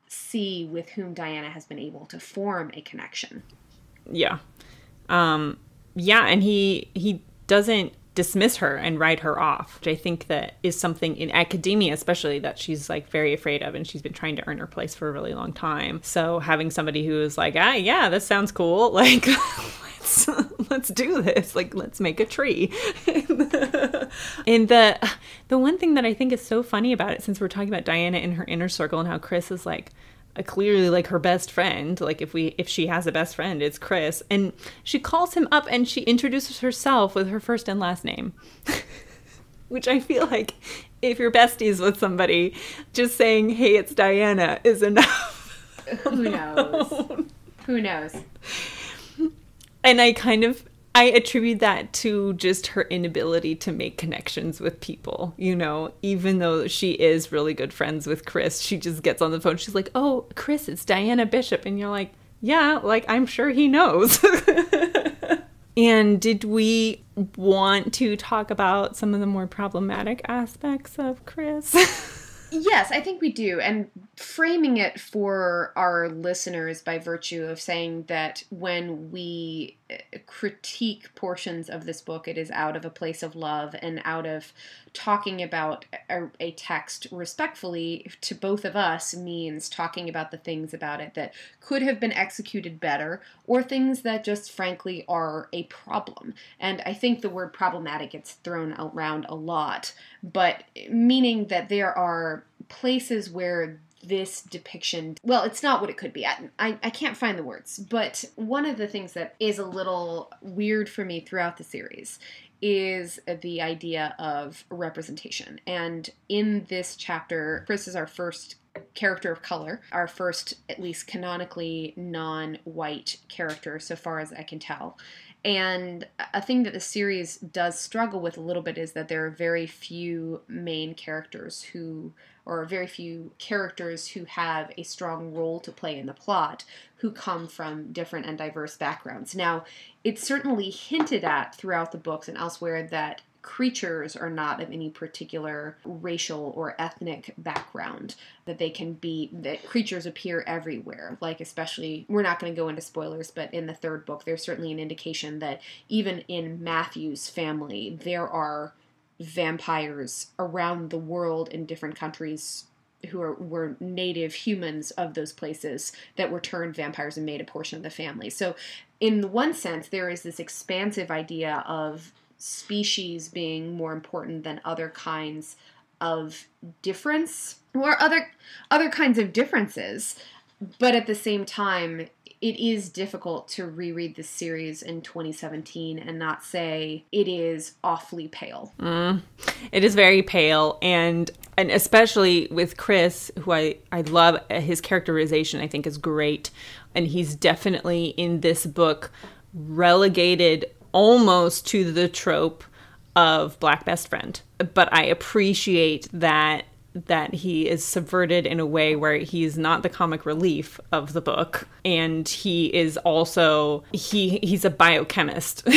see with whom Diana has been able to form a connection. Yeah. Yeah, and he doesn't dismiss her and write her off, which I think that is something in academia especially that she's like very afraid of, and she's been trying to earn her place for a really long time. So having somebody who is like, yeah, this sounds cool, like let's do this, like let's make a tree. And the one thing that I think is so funny about it, since we're talking about Diana in her inner circle and how Chris is like clearly like her best friend, like if she has a best friend, it's Chris, and she calls him up and she introduces herself with her first and last name. Which I feel like if you're besties with somebody, just saying, hey, it's Diana is enough. Who knows? Who knows? And I attribute that to just her inability to make connections with people, you know, even though she is really good friends with Chris. She just gets on the phone. She's like, oh, Chris, it's Diana Bishop. And you're like, yeah, like, I'm sure he knows. And did we want to talk about some of the more problematic aspects of Chris? Yes, I think we do. And framing it for our listeners by virtue of saying that when we critique portions of this book, it is out of a place of love and out of talking about a text respectfully to both of us means talking about the things about it that could have been executed better or things that just frankly are a problem. And I think the word problematic gets thrown around a lot, but meaning that there are places where this depiction, well, it's not what it could be. I can't find the words, but one of the things that is a little weird for me throughout the series is the idea of representation. And in this chapter, Chris is our first character of color, our first, at least canonically, non-white character, so far as I can tell. And a thing that the series does struggle with a little bit is that there are very few main characters or very few characters who have a strong role to play in the plot who come from different and diverse backgrounds. Now, it's certainly hinted at throughout the books and elsewhere that creatures are not of any particular racial or ethnic background, that creatures appear everywhere. Like, especially, we're not going to go into spoilers, but in the third book, there's certainly an indication that even in Matthew's family, there are vampires around the world in different countries who were native humans of those places that were turned vampires and made a portion of the family. So in one sense, there is this expansive idea of species being more important than other kinds of difference or other kinds of differences. But at the same time, it is difficult to reread this series in 2017 and not say it is awfully pale. It is very pale, and especially with Chris, who I love, his characterization I think is great, and he's definitely in this book relegated almost to the trope of Black best friend. But I appreciate that he is subverted in a way where he's not the comic relief of the book, and he is also he's a biochemist.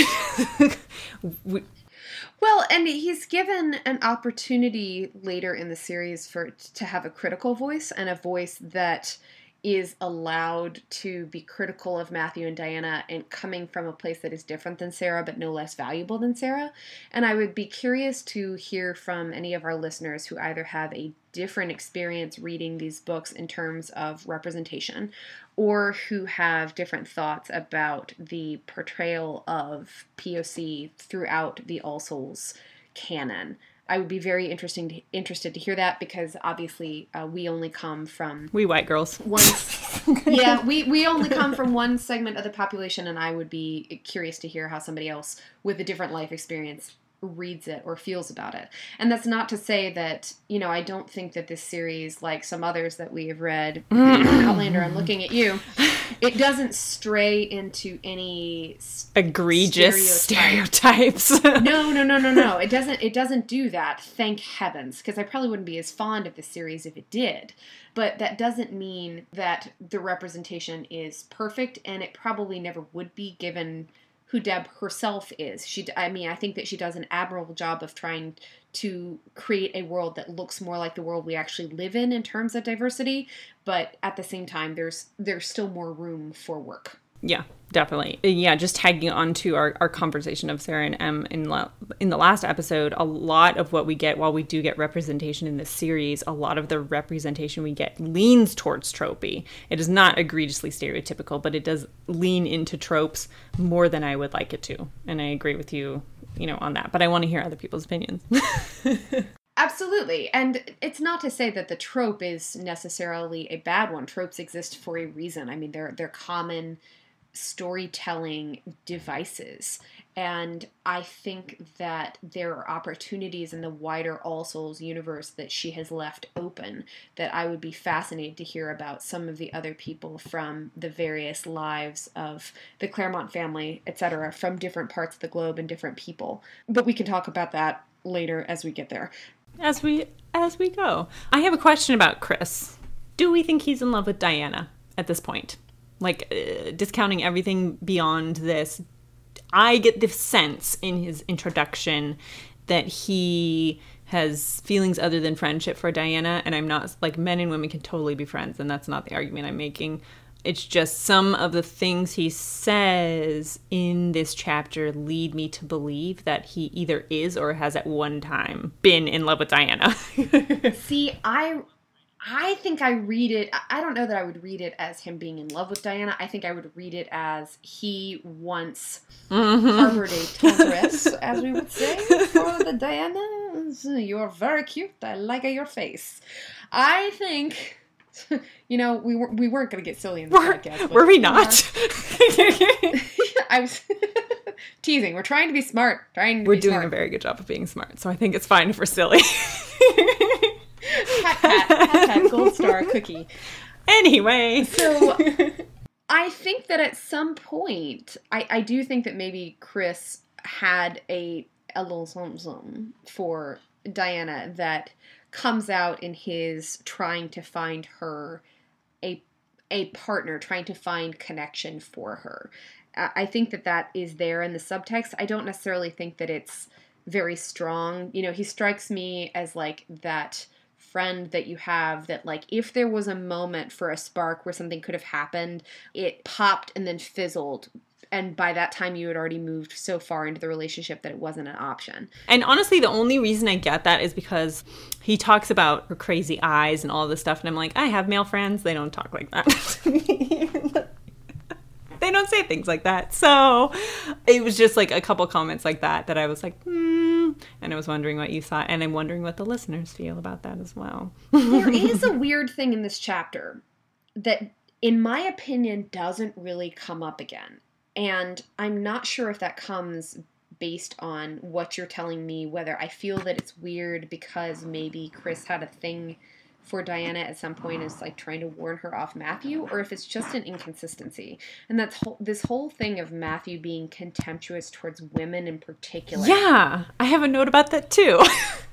Well, and he's given an opportunity later in the series to have a critical voice, and a voice that is allowed to be critical of Matthew and Diana and coming from a place that is different than Sarah but no less valuable than Sarah. And I would be curious to hear from any of our listeners who either have a different experience reading these books in terms of representation or who have different thoughts about the portrayal of POC throughout the All Souls canon. I would be very interested to hear that, because obviously we only come from... We white girls. Yeah, we only come from one segment of the population, and I would be curious to hear how somebody else with a different life experience reads it or feels about it. And that's not to say that, I don't think that this series, like some others that we have read, Outlander, I'm looking at you, it doesn't stray into any egregious stereotypes. No. It doesn't do that, thank heavens, because I probably wouldn't be as fond of the series if it did. But that doesn't mean that the representation is perfect, and it probably never would be, given who Deb herself is. I think that she does an admirable job of trying to create a world that looks more like the world we actually live in terms of diversity, but at the same time, there's still more room for work. Yeah, definitely. Yeah, just tagging on to our conversation of Sarah and Em in the last episode, a lot of what we get, while we do get representation in this series, a lot of the representation we get leans towards tropey. It is not egregiously stereotypical, but it does lean into tropes more than I would like it to. And I agree with you, on that. But I want to hear other people's opinions. Absolutely. And it's not to say that the trope is necessarily a bad one. Tropes exist for a reason. I mean, they're common storytelling devices, and I think that there are opportunities in the wider All Souls universe that she has left open that I would be fascinated to hear about some of the other people from the various lives of the Claremont family, etc., from different parts of the globe and different people. But we can talk about that later as we get there. As we go. I have a question about Chris. Do we think he's in love with Diana at this point? Like, discounting everything beyond this, I get the sense in his introduction that he has feelings other than friendship for Diana, and I'm not, like, men and women can totally be friends, and that's not the argument I'm making. It's just some of the things he says in this chapter lead me to believe that he either is or has at one time been in love with Diana. See, I think I read it, I don't know that I would read it as him being in love with Diana. I think I would read it as he once harbored a tendresse, as we would say, for the Diana. You're very cute. I like your face. I think, we weren't going to get silly in this podcast. But were we not? I was teasing. We're trying to be smart. We're doing a very good job of being smart, so I think it's fine if we're silly. Hat, gold star cookie. Anyway. So I think that at some point, I do think that maybe Chris had a little something for Diana that comes out in his trying to find her a partner, trying to find connection for her. I think that is there in the subtext. I don't necessarily think that it's very strong. He strikes me as like that friend that you have that, like, if there was a moment for a spark where something could have happened, it popped and then fizzled. And by that time, you had already moved so far into the relationship that it wasn't an option. And honestly, the only reason I get that is because he talks about her crazy eyes and all this stuff. And I'm like, I have male friends. They don't talk like that. They don't say things like that. So it was just like a couple comments like that I was like, and I was wondering what you thought. And I'm wondering what the listeners feel about that as well. There is a weird thing in this chapter that, in my opinion, doesn't really come up again. And I'm not sure if that comes based on what you're telling me, whether I feel that it's weird because maybe Chris had a thing for Diana at some point, is like trying to warn her off Matthew, or if it's just an inconsistency. And that's this whole thing of Matthew being contemptuous towards women in particular. Yeah, I have a note about that too.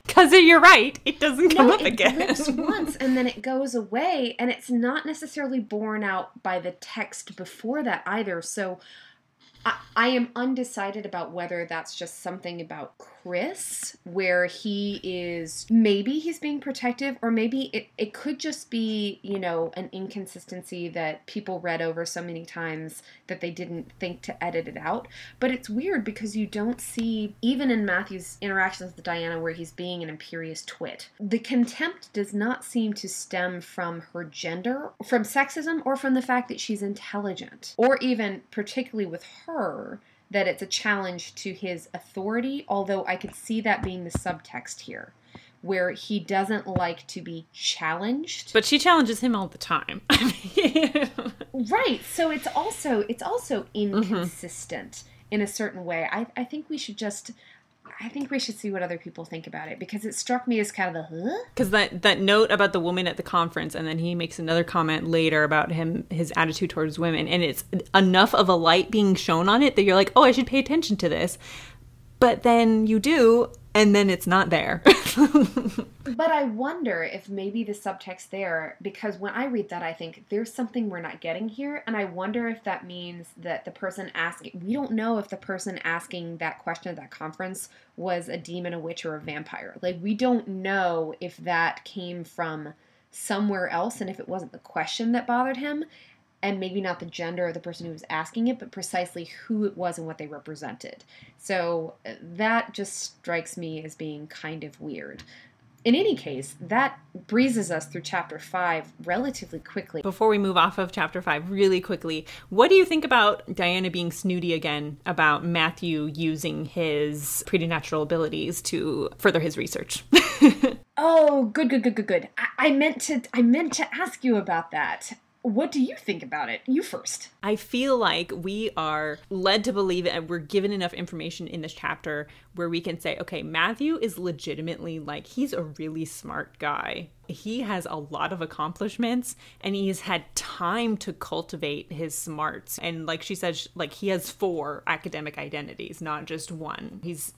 Because you're right, it doesn't come up again. It lives once and then it goes away, and it's not necessarily borne out by the text before that either. So I am undecided about whether that's just something about Chris, where maybe he's being protective, or maybe it could just be, an inconsistency that people read over so many times that they didn't think to edit it out. But it's weird because you don't see, even in Matthew's interactions with Diana, where he's being an imperious twit, the contempt does not seem to stem from her gender, from sexism, or from the fact that she's intelligent, or even particularly with her, that it's a challenge to his authority, although I could see that being the subtext here, where he doesn't like to be challenged. But she challenges him all the time. Right, so it's also inconsistent in a certain way. I think we should see what other people think about it, because it struck me as kind of Because that note about the woman at the conference, and then he makes another comment later about his attitude towards women, and it's enough of a light being shown on it that you're like, oh, I should pay attention to this. But then you do, and then it's not there. But I wonder if maybe the subtext there, because when I read that, I think there's something we're not getting here, and I wonder if that means that the person asking, we don't know if the person asking that question at that conference was a demon, a witch, or a vampire. Like, we don't know if that came from somewhere else, and if it wasn't the question that bothered him, and maybe not the gender of the person who was asking it, but precisely who it was and what they represented. So that just strikes me as being kind of weird. In any case, that breezes us through Chapter 5 relatively quickly. Before we move off of Chapter 5 really quickly, what do you think about Diana being snooty again about Matthew using his preternatural abilities to further his research? Oh, good. I meant to ask you about that. What do you think about it? You first. I feel like we are led to believe and we're given enough information in this chapter where we can say, okay, Matthew is legitimately like, he's a really smart guy. He has a lot of accomplishments and he's had time to cultivate his smarts. And like she said, like he has 4 academic identities, not just one. He's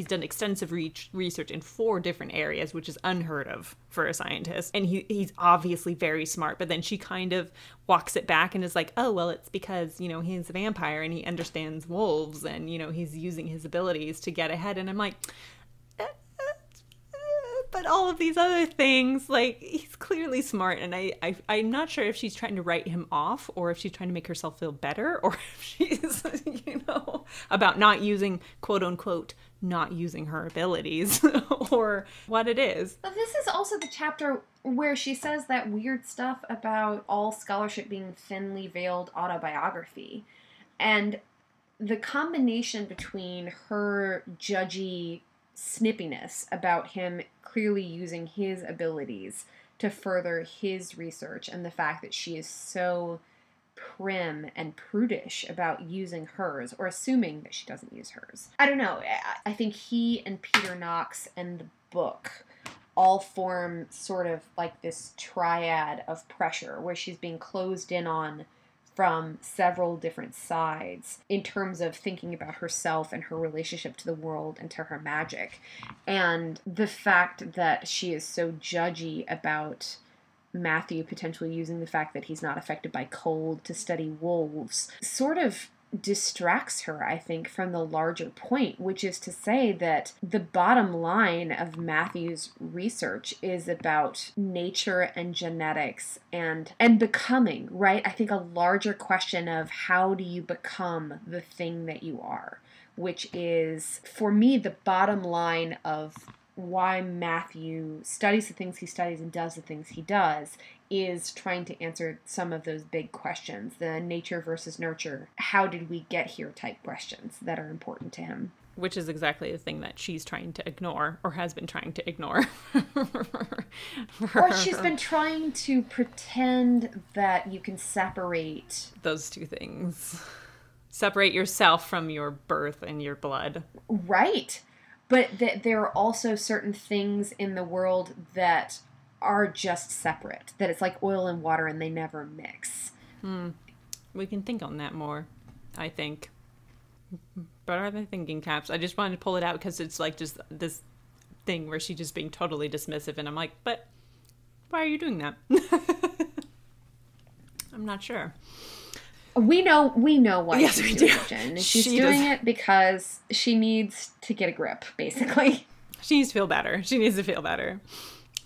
done extensive research in 4 different areas, which is unheard of for a scientist. And he's obviously very smart. But then she kind of walks it back and is like, oh, well, it's because, he's a vampire and he understands wolves and, he's using his abilities to get ahead. And I'm like, But all of these other things, like, he's clearly smart, and I'm not sure if she's trying to write him off or if she's trying to make herself feel better, or if she's, about not using, quote unquote, not using her abilities, or what it is. But this is also the chapter where she says that weird stuff about all scholarship being thinly veiled autobiography. And the combination between her judgy snippiness about him clearly using his abilities to further his research and the fact that she is so prim and prudish about using hers, or assuming that she doesn't use hers. I don't know. I think he and Peter Knox and the book all form sort of like this triad of pressure where she's being closed in on from several different sides in terms of thinking about herself and her relationship to the world and to her magic. And the fact that she is so judgy about Matthew potentially using the fact that he's not affected by cold to study wolves sort of distracts her, I think, from the larger point, which is to say that the bottom line of Matthew's research is about nature and genetics and becoming, right? I think a larger question of how do you become the thing that you are, which is, for me, the bottom line of why Matthew studies the things he studies and does the things he does, is trying to answer some of those big questions, the nature versus nurture, how did we get here type questions that are important to him. Which is exactly the thing that she's trying to ignore, or has been trying to ignore. Or she's been trying to pretend that you can separate those two things. Separate yourself from your birth and your blood. Right. But there are also certain things in the world that are just separate. That it's like oil and water and they never mix. We can think on that more, I think. But are they thinking caps? I just wanted to pull it out because it's like just this thing where she's just being totally dismissive. And I'm like, but why are you doing that? I'm not sure. We know why yes, she's we doing do. it, Jen. She's doing it because she needs to get a grip, basically. She needs to feel better. She needs to feel better.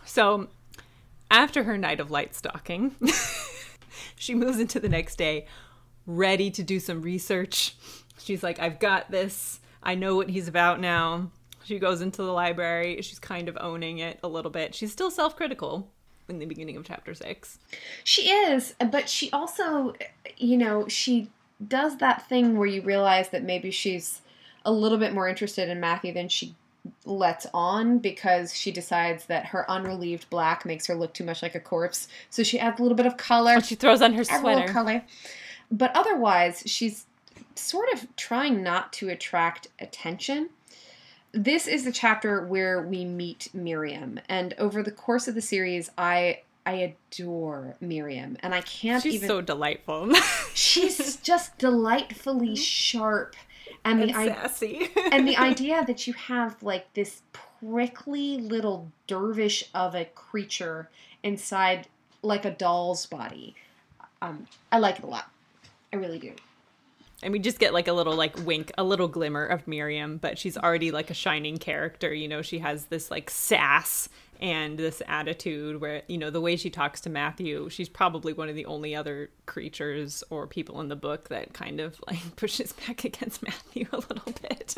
So, after her night of light stalking, she moves into the next day, ready to do some research. She's like, I've got this. I know what he's about now. She goes into the library. She's kind of owning it a little bit. She's still self-critical in the beginning of chapter 6. She is, but she also, she does that thing where you realize that maybe she's a little bit more interested in Matthew than she lets on, because she decides that her unrelieved black makes her look too much like a corpse. So she adds a little bit of color. And she throws on her adds sweater. A little color. But otherwise, she's sort of trying not to attract attention. This is the chapter where we meet Miriam, and over the course of the series, I adore Miriam, and I can't She's even... so delightful. She's just delightfully sharp, and sassy. And the idea that you have like this prickly little dervish of a creature inside like a doll's body, I like it a lot. I really do. And we just get like a little like wink, a little glimmer of Miriam, but she's already like a shining character. She has this like sass and this attitude where, the way she talks to Matthew, she's probably one of the only other creatures or people in the book that kind of like pushes back against Matthew a little bit.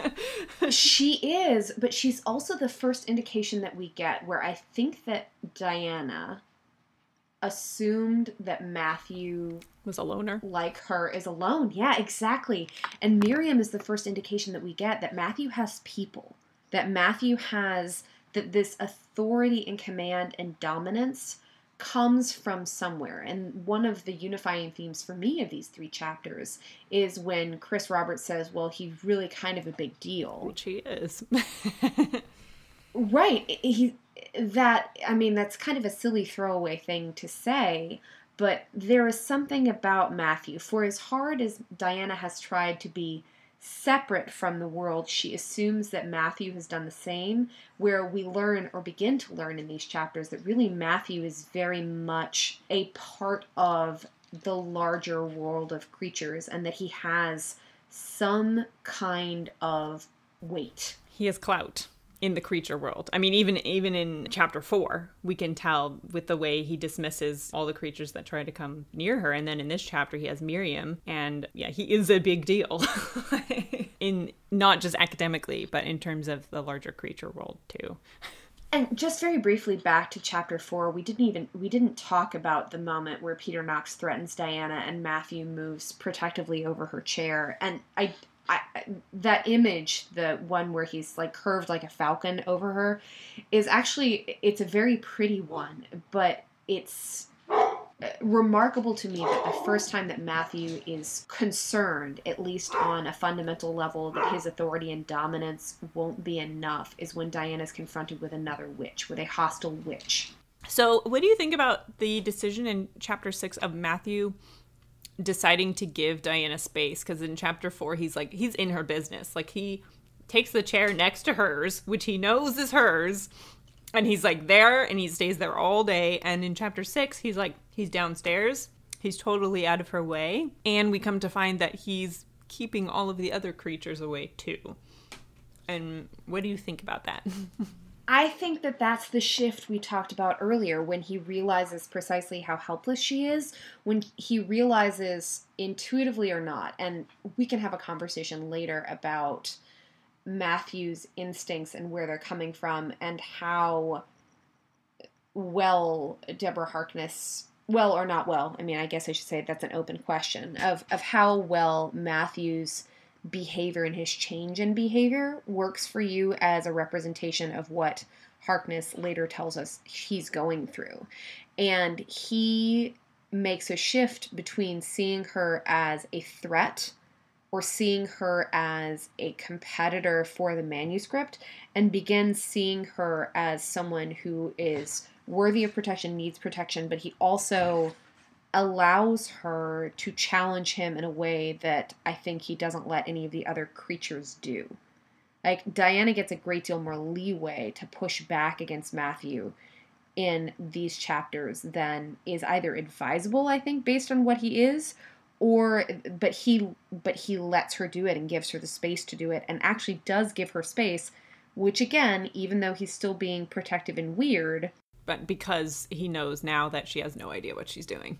She is, but she's also the first indication that we get where I think that Diana assumed that Matthew was a loner, like her, is alone. Yeah, exactly. And Miriam is the first indication that we get that Matthew has people, that Matthew has, that this authority and command and dominance comes from somewhere. And one of the unifying themes for me of these 3 chapters is when Chris Roberts says, well, he's really kind of a big deal. Which he is. Right. That's kind of a silly throwaway thing to say, but there is something about Matthew. For as hard as Diana has tried to be separate from the world, she assumes that Matthew has done the same, where we learn, or begin to learn in these chapters, that really Matthew is very much a part of the larger world of creatures, and that he has some kind of weight. He has clout. in the creature world. I mean, even in chapter 4, we can tell with the way he dismisses all the creatures that try to come near her. And then in this chapter, he has Miriam, and yeah, he is a big deal in not just academically, but in terms of the larger creature world too. And just very briefly back to chapter 4, we didn't talk about the moment where Peter Knox threatens Diana and Matthew moves protectively over her chair. And I that image, the one where he's like curved like a falcon over her, is actually, it's a very pretty one, but it's remarkable to me that the first time that Matthew is concerned, at least on a fundamental level, that his authority and dominance won't be enough is when Diana's confronted with another witch, with a hostile witch. So what do you think about the decision in chapter 6 of Matthew deciding to give Diana space? Because in chapter 4, he's in her business. Like, he takes the chair next to hers, which he knows is hers, and he's like there, and he stays there all day. And in chapter 6, he's downstairs. He's totally out of her way. And we come to find that he's keeping all of the other creatures away too. And what do you think about that? I think that that's the shift we talked about earlier, when he realizes precisely how helpless she is, when he realizes, intuitively or not, and we can have a conversation later about Matthew's instincts and where they're coming from, and how well Deborah Harkness, well or not well, I mean, I guess I should say that's an open question, of how well Matthew's behavior and his change in behavior works for you as a representation of what Harkness later tells us he's going through. And he makes a shift between seeing her as a threat or seeing her as a competitor for the manuscript, and begins seeing her as someone who is worthy of protection, needs protection, but he also allows her to challenge him in a way that I think he doesn't let any of the other creatures do. Like, Diana gets a great deal more leeway to push back against Matthew in these chapters than is either advisable, I think, based on what he is, but he lets her do it and gives her the space to do it, and actually does give her space, which again, even though he's still being protective and weird, but because he knows now that she has no idea what she's doing.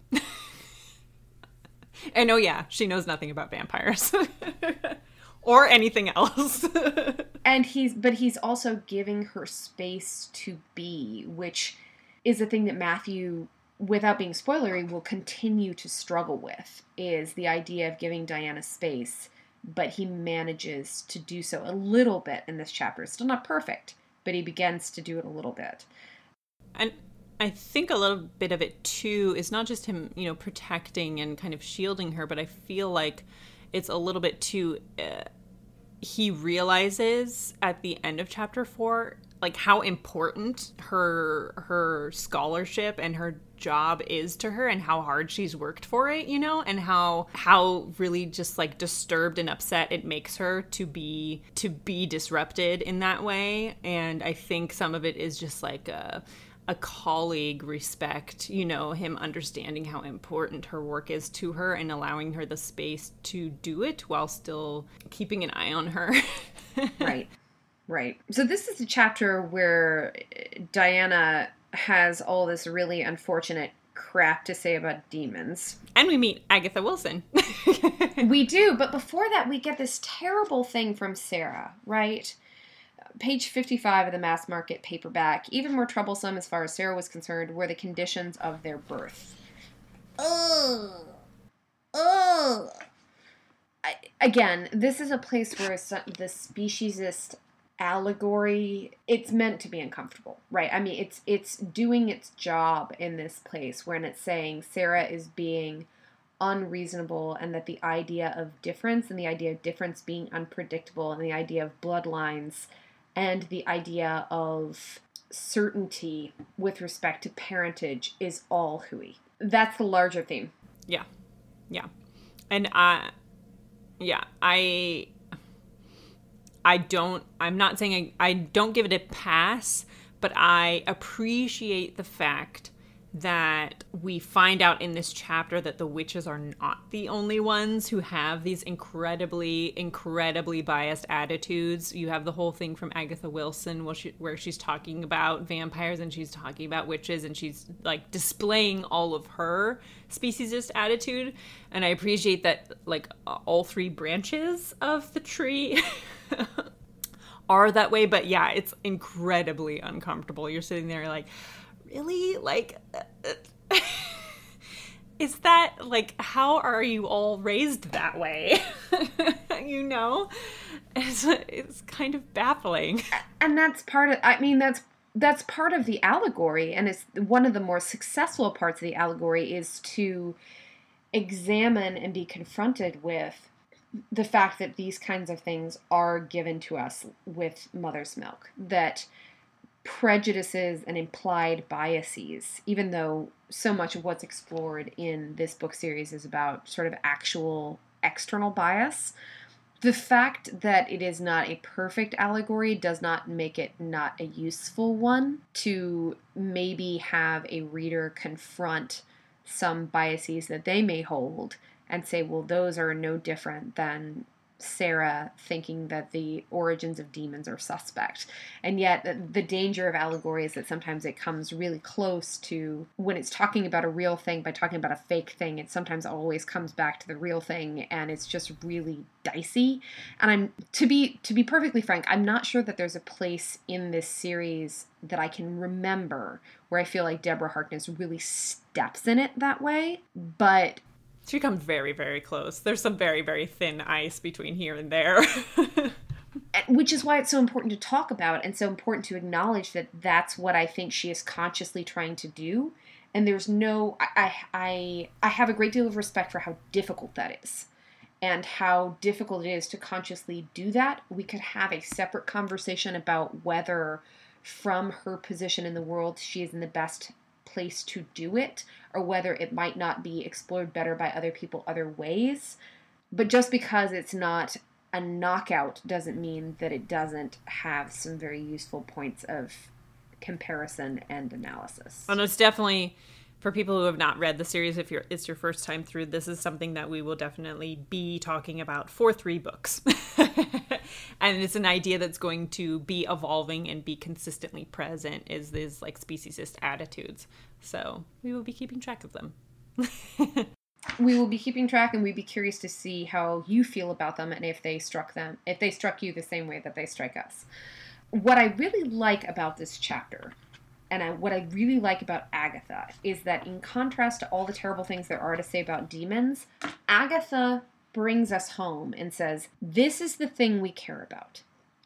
And oh yeah, she knows nothing about vampires. Or anything else. And he's also giving her space to be, which is the thing that Matthew, without being spoilery, will continue to struggle with, is the idea of giving Diana space, but he manages to do so a little bit in this chapter. It's still not perfect, but he begins to do it a little bit. And I think a little bit of it too is not just him, protecting and kind of shielding her, but I feel like it's a little bit too, he realizes at the end of chapter 4, like, how important her scholarship and her job is to her, and how hard she's worked for it, and how really just like disturbed and upset it makes her to be disrupted in that way. And I think some of it is just like a colleague respect, him understanding how important her work is to her and allowing her the space to do it while still keeping an eye on her. Right. So this is a chapter where Diana has all this really unfortunate crap to say about demons. And we meet Agatha Wilson. We do, but before that we get this terrible thing from Sarah, right? Page 55 of the Mass Market paperback. Even more troublesome, as far as Sarah was concerned, were the conditions of their birth. Again, this is a place where the speciesist allegory, it's meant to be uncomfortable, right? I mean, it's doing its job in this place when it's saying Sarah is being unreasonable, and that the idea of difference, and the idea of difference being unpredictable, and the idea of bloodlines, and the idea of certainty with respect to parentage is all hooey. That's the larger theme. Yeah. And I'm not saying I don't give it a pass, but I appreciate the fact that we find out in this chapter that the witches are not the only ones who have these incredibly biased attitudes. You have the whole thing from Agatha Wilson where she's talking about vampires and she's talking about witches and she's like displaying all of her speciesist attitude. And I appreciate that like all three branches of the tree are that way. But yeah, it's incredibly uncomfortable. You're sitting there like, really? Like, is that, like, how are you all raised that way? You know? It's kind of baffling. And that's part of, I mean, that's part of the allegory, and it's one of the more successful parts of the allegory is to examine and be confronted with the fact that these kinds of things are given to us with mother's milk, that prejudices and implied biases, even though so much of what's explored in this book series is about sort of actual external bias, the fact that it is not a perfect allegory does not make it not a useful one to maybe have a reader confront some biases that they may hold and say, well, those are no different than Sarah thinking that the origins of demons are suspect. And yet the danger of allegory is that sometimes it comes really close to, when it's talking about a real thing by talking about a fake thing, it sometimes always comes back to the real thing, and it's just really dicey. And to be perfectly frank, I'm not sure that there's a place in this series that I can remember where I feel like Deborah Harkness really steps in it that way, but she comes very, very close. There's some very, very thin ice between here and there. Which is why it's so important to talk about and so important to acknowledge that that's what I think she is consciously trying to do. And there's no... I have a great deal of respect for how difficult that is and how difficult it is to consciously do that. We could have a separate conversation about whether from her position in the world she is in the best place to do it, or whether it might not be explored better by other people other ways. But just because it's not a knockout doesn't mean that it doesn't have some very useful points of comparison and analysis. And it's definitely, for people who have not read the series, if it's your first time through, this is something that we will definitely be talking about for 3 books. And it's an idea that's going to be evolving and be consistently present, is these like speciesist attitudes. So we will be keeping track of them. We will be keeping track, and we'd be curious to see how you feel about them and if they struck you the same way that they strike us. What I really like about this chapter, and what I really like about Agatha, is that in contrast to all the terrible things there are to say about demons, Agatha brings us home and says, this is the thing we care about.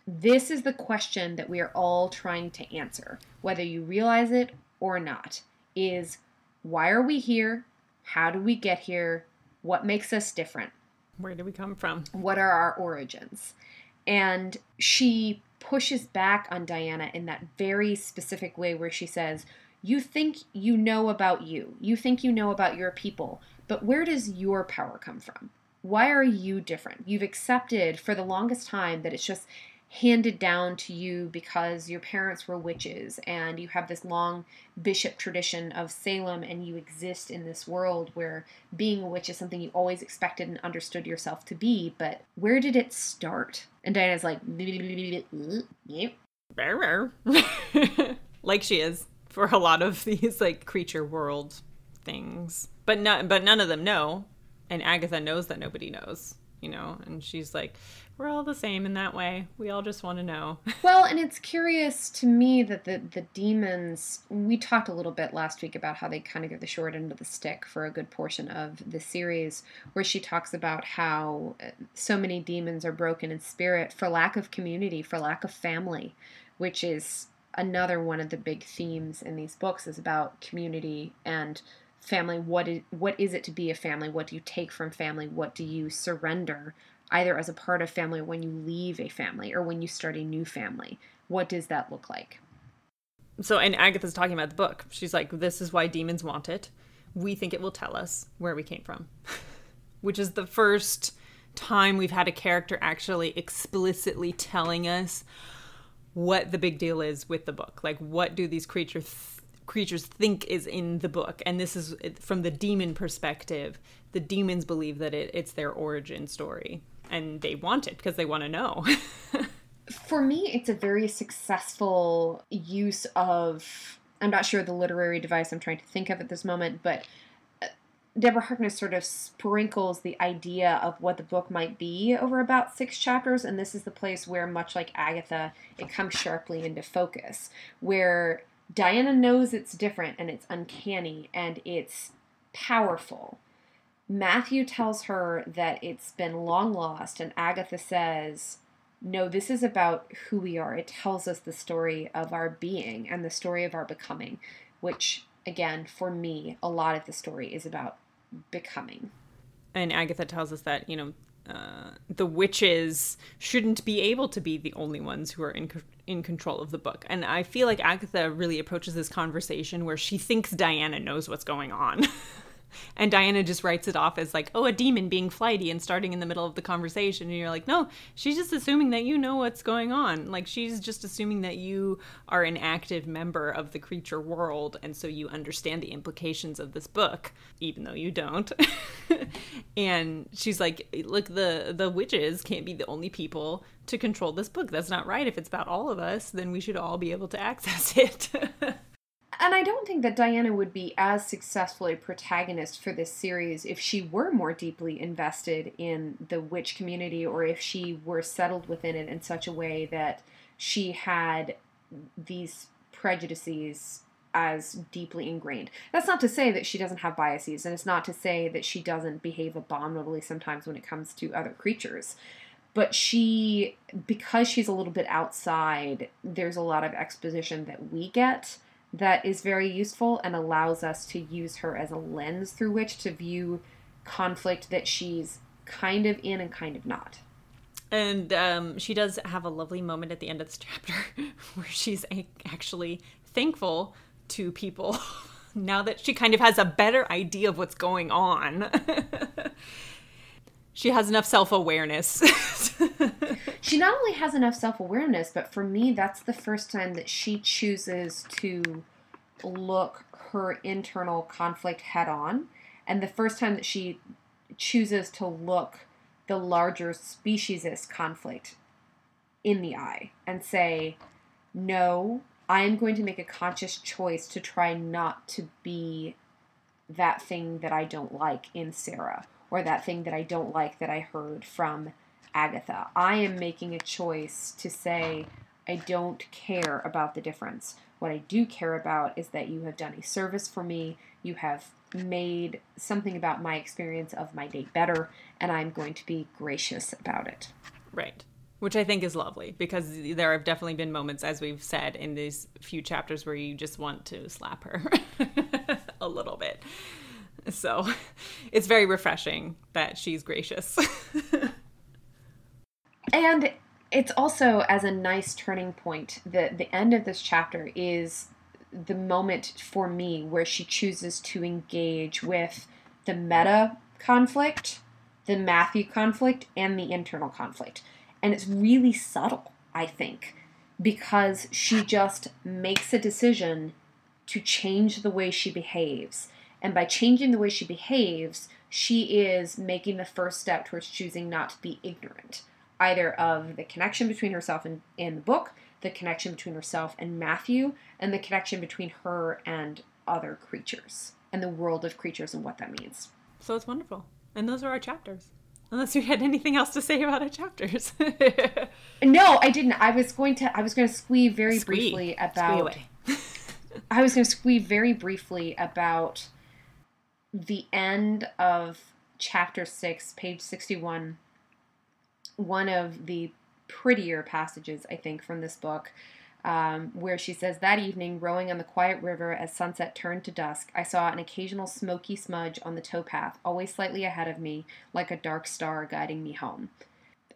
This is the question that we are all trying to answer, whether you realize it or not, is why are we here? How do we get here? What makes us different? Where do we come from? What are our origins? And she pushes back on Diana in that very specific way where she says, you think you know about you. You think you know about your people. But where does your power come from? Why are you different? You've accepted for the longest time that it's just handed down to you because your parents were witches and you have this long bishop tradition of Salem and you exist in this world where being a witch is something you always expected and understood yourself to be. But where did it start? And Diana's like, like she is for a lot of these like creature world things. But none of them know. And Agatha knows that nobody knows, you know, and she's like, we're all the same in that way. We all just want to know. Well, and it's curious to me that the demons, we talked a little bit last week about how they kind of give the short end of the stick for a good portion of the series, where she talks about how so many demons are broken in spirit for lack of community, for lack of family, which is another one of the big themes in these books, is about community and family. What is it to be a family? What do you take from family? What do you surrender, either as a part of family or when you leave a family or when you start a new family? What does that look like? So, and Agatha's talking about the book. She's like, this is why demons want it. We think it will tell us where we came from. Which is the first time we've had a character actually explicitly telling us what the big deal is with the book. Like, what do these creatures creatures think is in the book. And this is from the demon perspective. The demons believe that it's their origin story, and they want it because they want to know. For me, it's a very successful use of, I'm not sure the literary device I'm trying to think of at this moment, but Deborah Harkness sort of sprinkles the idea of what the book might be over about 6 chapters, and this is the place where, much like Agatha, it comes sharply into focus, where Diana knows it's different and it's uncanny and it's powerful. Matthew tells her that it's been long lost, and Agatha says, no, this is about who we are. It tells us the story of our being and the story of our becoming, which, again, for me, a lot of the story is about becoming. And Agatha tells us that, the witches shouldn't be able to be the only ones who are in control of the book. And I feel like Agatha really approaches this conversation where she thinks Diana knows what's going on. And Diana just writes it off as like, oh, a demon being flighty and starting in the middle of the conversation. And you're like, no, she's just assuming that you know what's going on. Like, she's just assuming that you are an active member of the creature world. And so you understand the implications of this book, even though you don't. And she's like, look, the witches can't be the only people to control this book. That's not right. If it's about all of us, then we should all be able to access it. And I don't think that Diana would be as successful a protagonist for this series if she were more deeply invested in the witch community, or if she were settled within it in such a way that she had these prejudices as deeply ingrained. That's not to say that she doesn't have biases, and it's not to say that she doesn't behave abominably sometimes when it comes to other creatures. But she, because she's a little bit outside, there's a lot of exposition that we get that is very useful and allows us to use her as a lens through which to view conflict that she's kind of in and kind of not. And she does have a lovely moment at the end of this chapter where she's actually thankful to people now that she kind of has a better idea of what's going on. She has enough self-awareness. She not only has enough self-awareness, but for me, that's the first time that she chooses to look her internal conflict head on. And the first time that she chooses to look the larger speciesist conflict in the eye and say, no, I am going to make a conscious choice to try not to be that thing that I don't like in Sarah, or that thing that I don't like that I heard from Agatha. I am making a choice to say, I don't care about the difference. What I do care about is that you have done a service for me, you have made something about my experience of my day better, and I'm going to be gracious about it. Right. Which I think is lovely, because there have definitely been moments, as we've said, in these few chapters where you just want to slap her a little bit. So it's very refreshing that she's gracious. And it's also, as a nice turning point, the end of this chapter is the moment for me where she chooses to engage with the meta conflict, the Matthew conflict, and the internal conflict. And it's really subtle, I think, because she just makes a decision to change the way she behaves. And by changing the way she behaves, she is making the first step towards choosing not to be ignorant, either of the connection between herself and the book, the connection between herself and Matthew, and the connection between her and other creatures, and the world of creatures and what that means. So it's wonderful. And those are our chapters. Unless you had anything else to say about our chapters. No, I didn't. I was going to squeeze very briefly about I was going to squeeze very briefly about the end of chapter 6, page 61. One of the prettier passages, I think, from this book, where she says, that evening, rowing on the quiet river as sunset turned to dusk, I saw an occasional smoky smudge on the towpath, always slightly ahead of me, like a dark star guiding me home.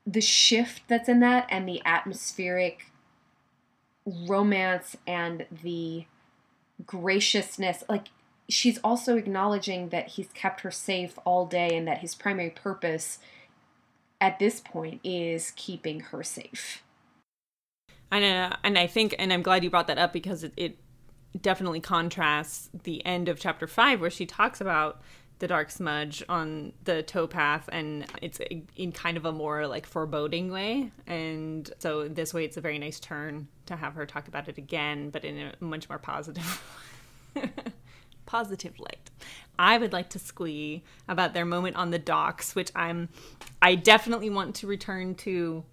The shift that's in that, and the atmospheric romance and the graciousness, like, she's also acknowledging that he's kept her safe all day and that his primary purpose at this point is keeping her safe. And I think, and I'm glad you brought that up, because it definitely contrasts the end of chapter 5 where she talks about the dark smudge on the towpath, and it's in kind of a more like foreboding way. And so this way it's a very nice turn to have her talk about it again, but in a much more positive positive light. I would like to squee about their moment on the docks, which I definitely want to return to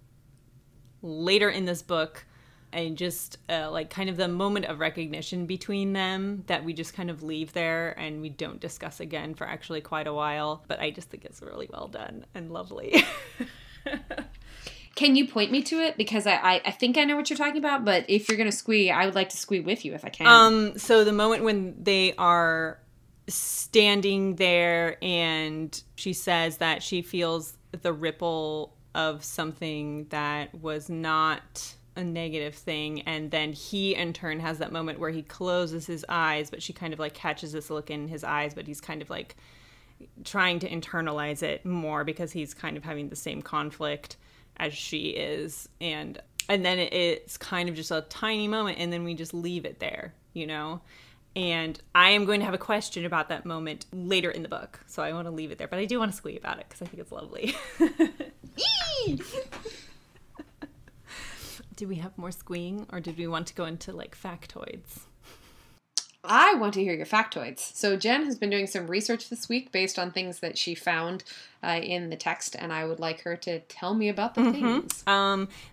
later in this book, and just like kind of the moment of recognition between them that we just kind of leave there and we don't discuss again for actually quite a while. But I just think it's really well done and lovely. Can you point me to it? Because I think I know what you're talking about, but if you're going to squee, I would like to squee with you if I can. So the moment when they are standing there and she says that she feels the ripple of something that was not a negative thing, and then he in turn has that moment where he closes his eyes, but she kind of like catches this look in his eyes, but he's kind of like trying to internalize it more because he's kind of having the same conflict as she is, and then it's kind of just a tiny moment, and then we just leave it there, you know. And I am going to have a question about that moment later in the book, so I want to leave it there, but I do want to squee about it because I think it's lovely. Do we have more squeeing, or did we want to go into like factoids? I want to hear your factoids. So Jen has been doing some research this week based on things that she found in the text, and I would like her to tell me about the things.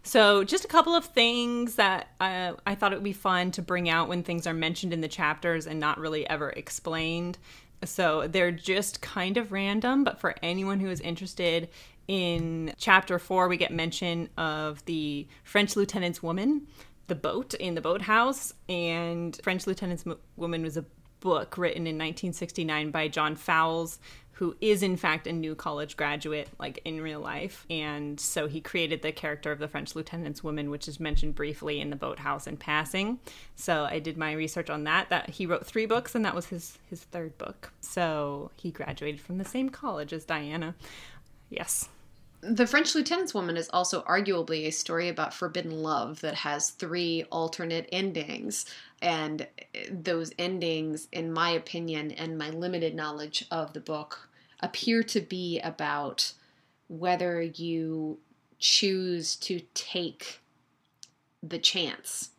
So just a couple of things that I thought it would be fun to bring out when things are mentioned in the chapters and not really ever explained. So they're just kind of random, but for anyone who is interested, in chapter 4, we get mention of the French lieutenant's woman, the boat in the boathouse. And French lieutenant's woman was a book written in 1969 by John Fowles, who is in fact a New College graduate, like in real life. And so he created the character of the French lieutenant's woman, which is mentioned briefly in the boathouse in passing. So I did my research on that he wrote 3 books, and that was his 3rd book. So he graduated from the same college as Diana. Yes. The French Lieutenant's Woman is also arguably a story about forbidden love that has 3 alternate endings. And those endings, in my opinion and my limited knowledge of the book, appear to be about whether you choose to take the chance,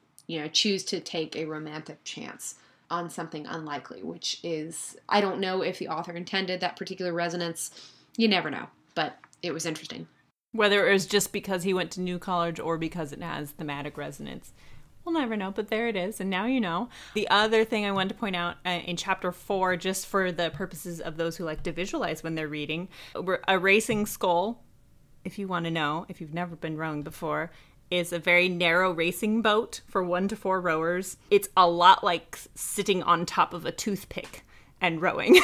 choose to take a romantic chance on something unlikely, which is, I don't know if the author intended that particular resonance. You never know, but it was interesting. Whether it was just because he went to New College or because it has thematic resonance, we'll never know, but there it is, and now you know. The other thing I wanted to point out in chapter 4, just for the purposes of those who like to visualize when they're reading, a racing scull, if you want to know, if you've never been rowing before, is a very narrow racing boat for 1 to 4 rowers. It's a lot like sitting on top of a toothpick and rowing.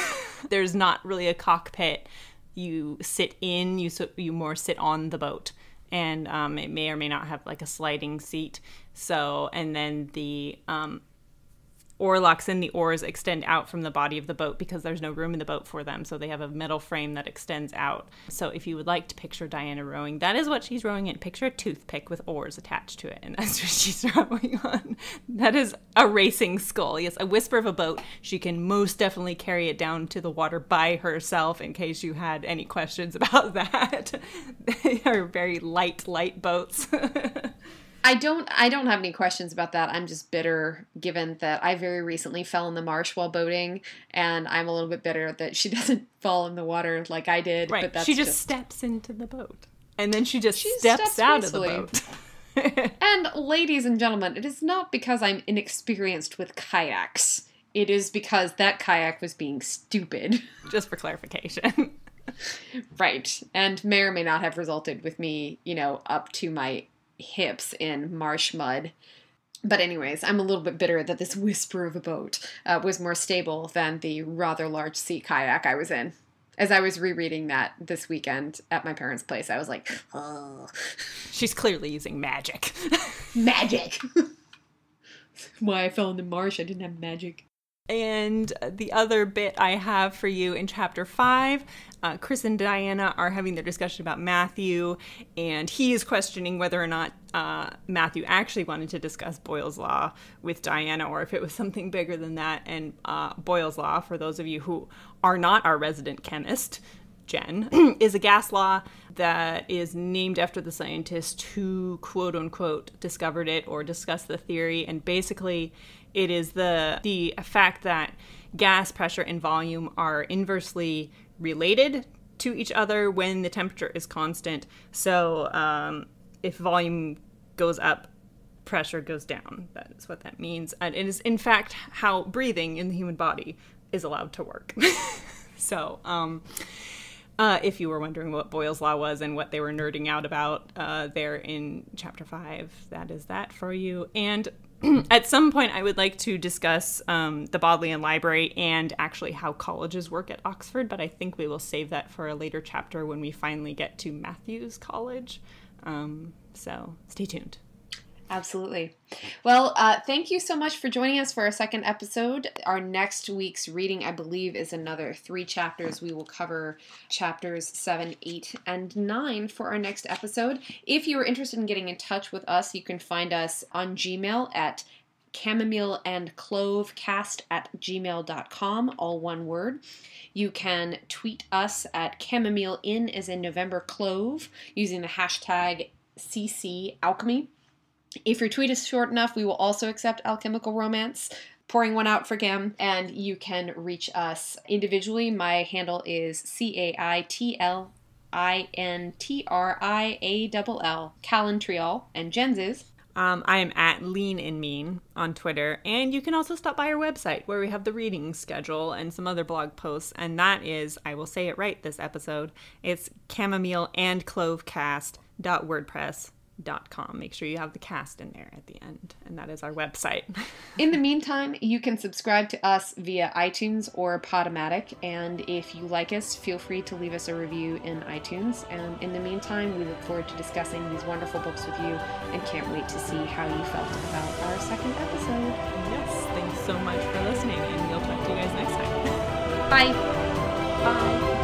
There's not really a cockpit. You sit in, you more sit on the boat, and it may or may not have like a sliding seat. So, and then the oarlocks and the oars extend out from the body of the boat because there's no room in the boat for them. So they have a metal frame that extends out. So if you would like to picture Diana rowing, that is what she's rowing in. Picture a toothpick with oars attached to it, and that's what she's rowing on. That is a racing scull. Yes, a whisper of a boat. She can most definitely carry it down to the water by herself, in case you had any questions about that. They are very light boats. I don't have any questions about that. I'm just bitter, given that I very recently fell in the marsh while boating, and I'm a little bit bitter that she doesn't fall in the water like I did. Right. But that's she just steps into the boat, and then she steps out gracefully. of the boat. And ladies and gentlemen, it is not because I'm inexperienced with kayaks. It is because that kayak was being stupid. Just for clarification. Right. And may or may not have resulted with me, up to my hips in marsh mud. But anyways, I'm a little bit bitter that this whisper of a boat was more stable than the rather large sea kayak I was in. As I was rereading that this weekend at my parents' place, I was like, oh. She's clearly using magic. Magic! Why I fell in the marsh, I didn't have magic. And the other bit I have for you in chapter 5, Chris and Diana are having their discussion about Matthew, and he is questioning whether or not Matthew actually wanted to discuss Boyle's Law with Diana, or if it was something bigger than that. And Boyle's Law, for those of you who are not our resident chemist, Jen, is a gas law that is named after the scientist who, quote unquote, discovered it or discussed the theory. And basically, it is the fact that gas pressure and volume are inversely related to each other when the temperature is constant. So if volume goes up, pressure goes down. That is what that means. And it is, in fact, how breathing in the human body is allowed to work. So, if you were wondering what Boyle's Law was and what they were nerding out about there in chapter 5, that is that for you. And at some point, I would like to discuss the Bodleian Library and actually how colleges work at Oxford, but I think we will save that for a later chapter when we finally get to Matthew's College. So stay tuned. Absolutely. Well, thank you so much for joining us for our second episode. Our next week's reading, I believe, is another 3 chapters. We will cover chapters 7, 8, and 9 for our next episode. If you are interested in getting in touch with us, you can find us on Gmail at chamomileandclovecast@gmail.com, all one word. You can tweet us at chamomilein, as in November Clove, using the hashtag #CCAlchemy. If your tweet is short enough, we will also accept alchemical romance. Pouring one out for Gam. And you can reach us individually. My handle is CAITLINTRIALL, Calentriol, and Jen's is... I am at Lean and Mean on Twitter, and you can also stop by our website where we have the reading schedule and some other blog posts, and that is, I will say it right this episode, it's chamomileandclovecast.wordpress.com. Make sure you have the cast in there at the end, and that is our website. In the meantime, you can subscribe to us via iTunes or Podomatic, and if you like us, feel free to leave us a review in iTunes. And in the meantime, we look forward to discussing these wonderful books with you and can't wait to see how you felt about our second episode. Yes, thanks so much for listening, and we'll talk to you guys next time. Bye. Bye.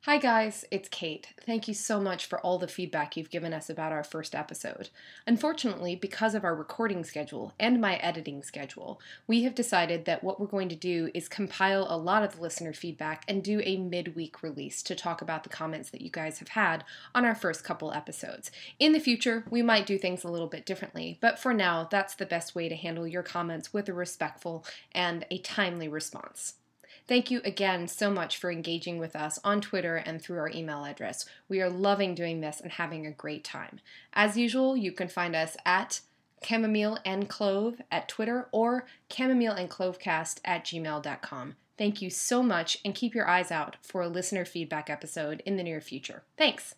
Hi guys, it's Kate. Thank you so much for all the feedback you've given us about our first episode. Unfortunately, because of our recording schedule and my editing schedule, we have decided that what we're going to do is compile a lot of the listener feedback and do a midweek release to talk about the comments that you guys have had on our first couple episodes. In the future, we might do things a little bit differently, but for now, that's the best way to handle your comments with a respectful and a timely response. Thank you again so much for engaging with us on Twitter and through our email address. We are loving doing this and having a great time. As usual, you can find us at Chamomile and Clove at Twitter or chamomileandclovecast@gmail.com. Thank you so much, and keep your eyes out for a listener feedback episode in the near future. Thanks!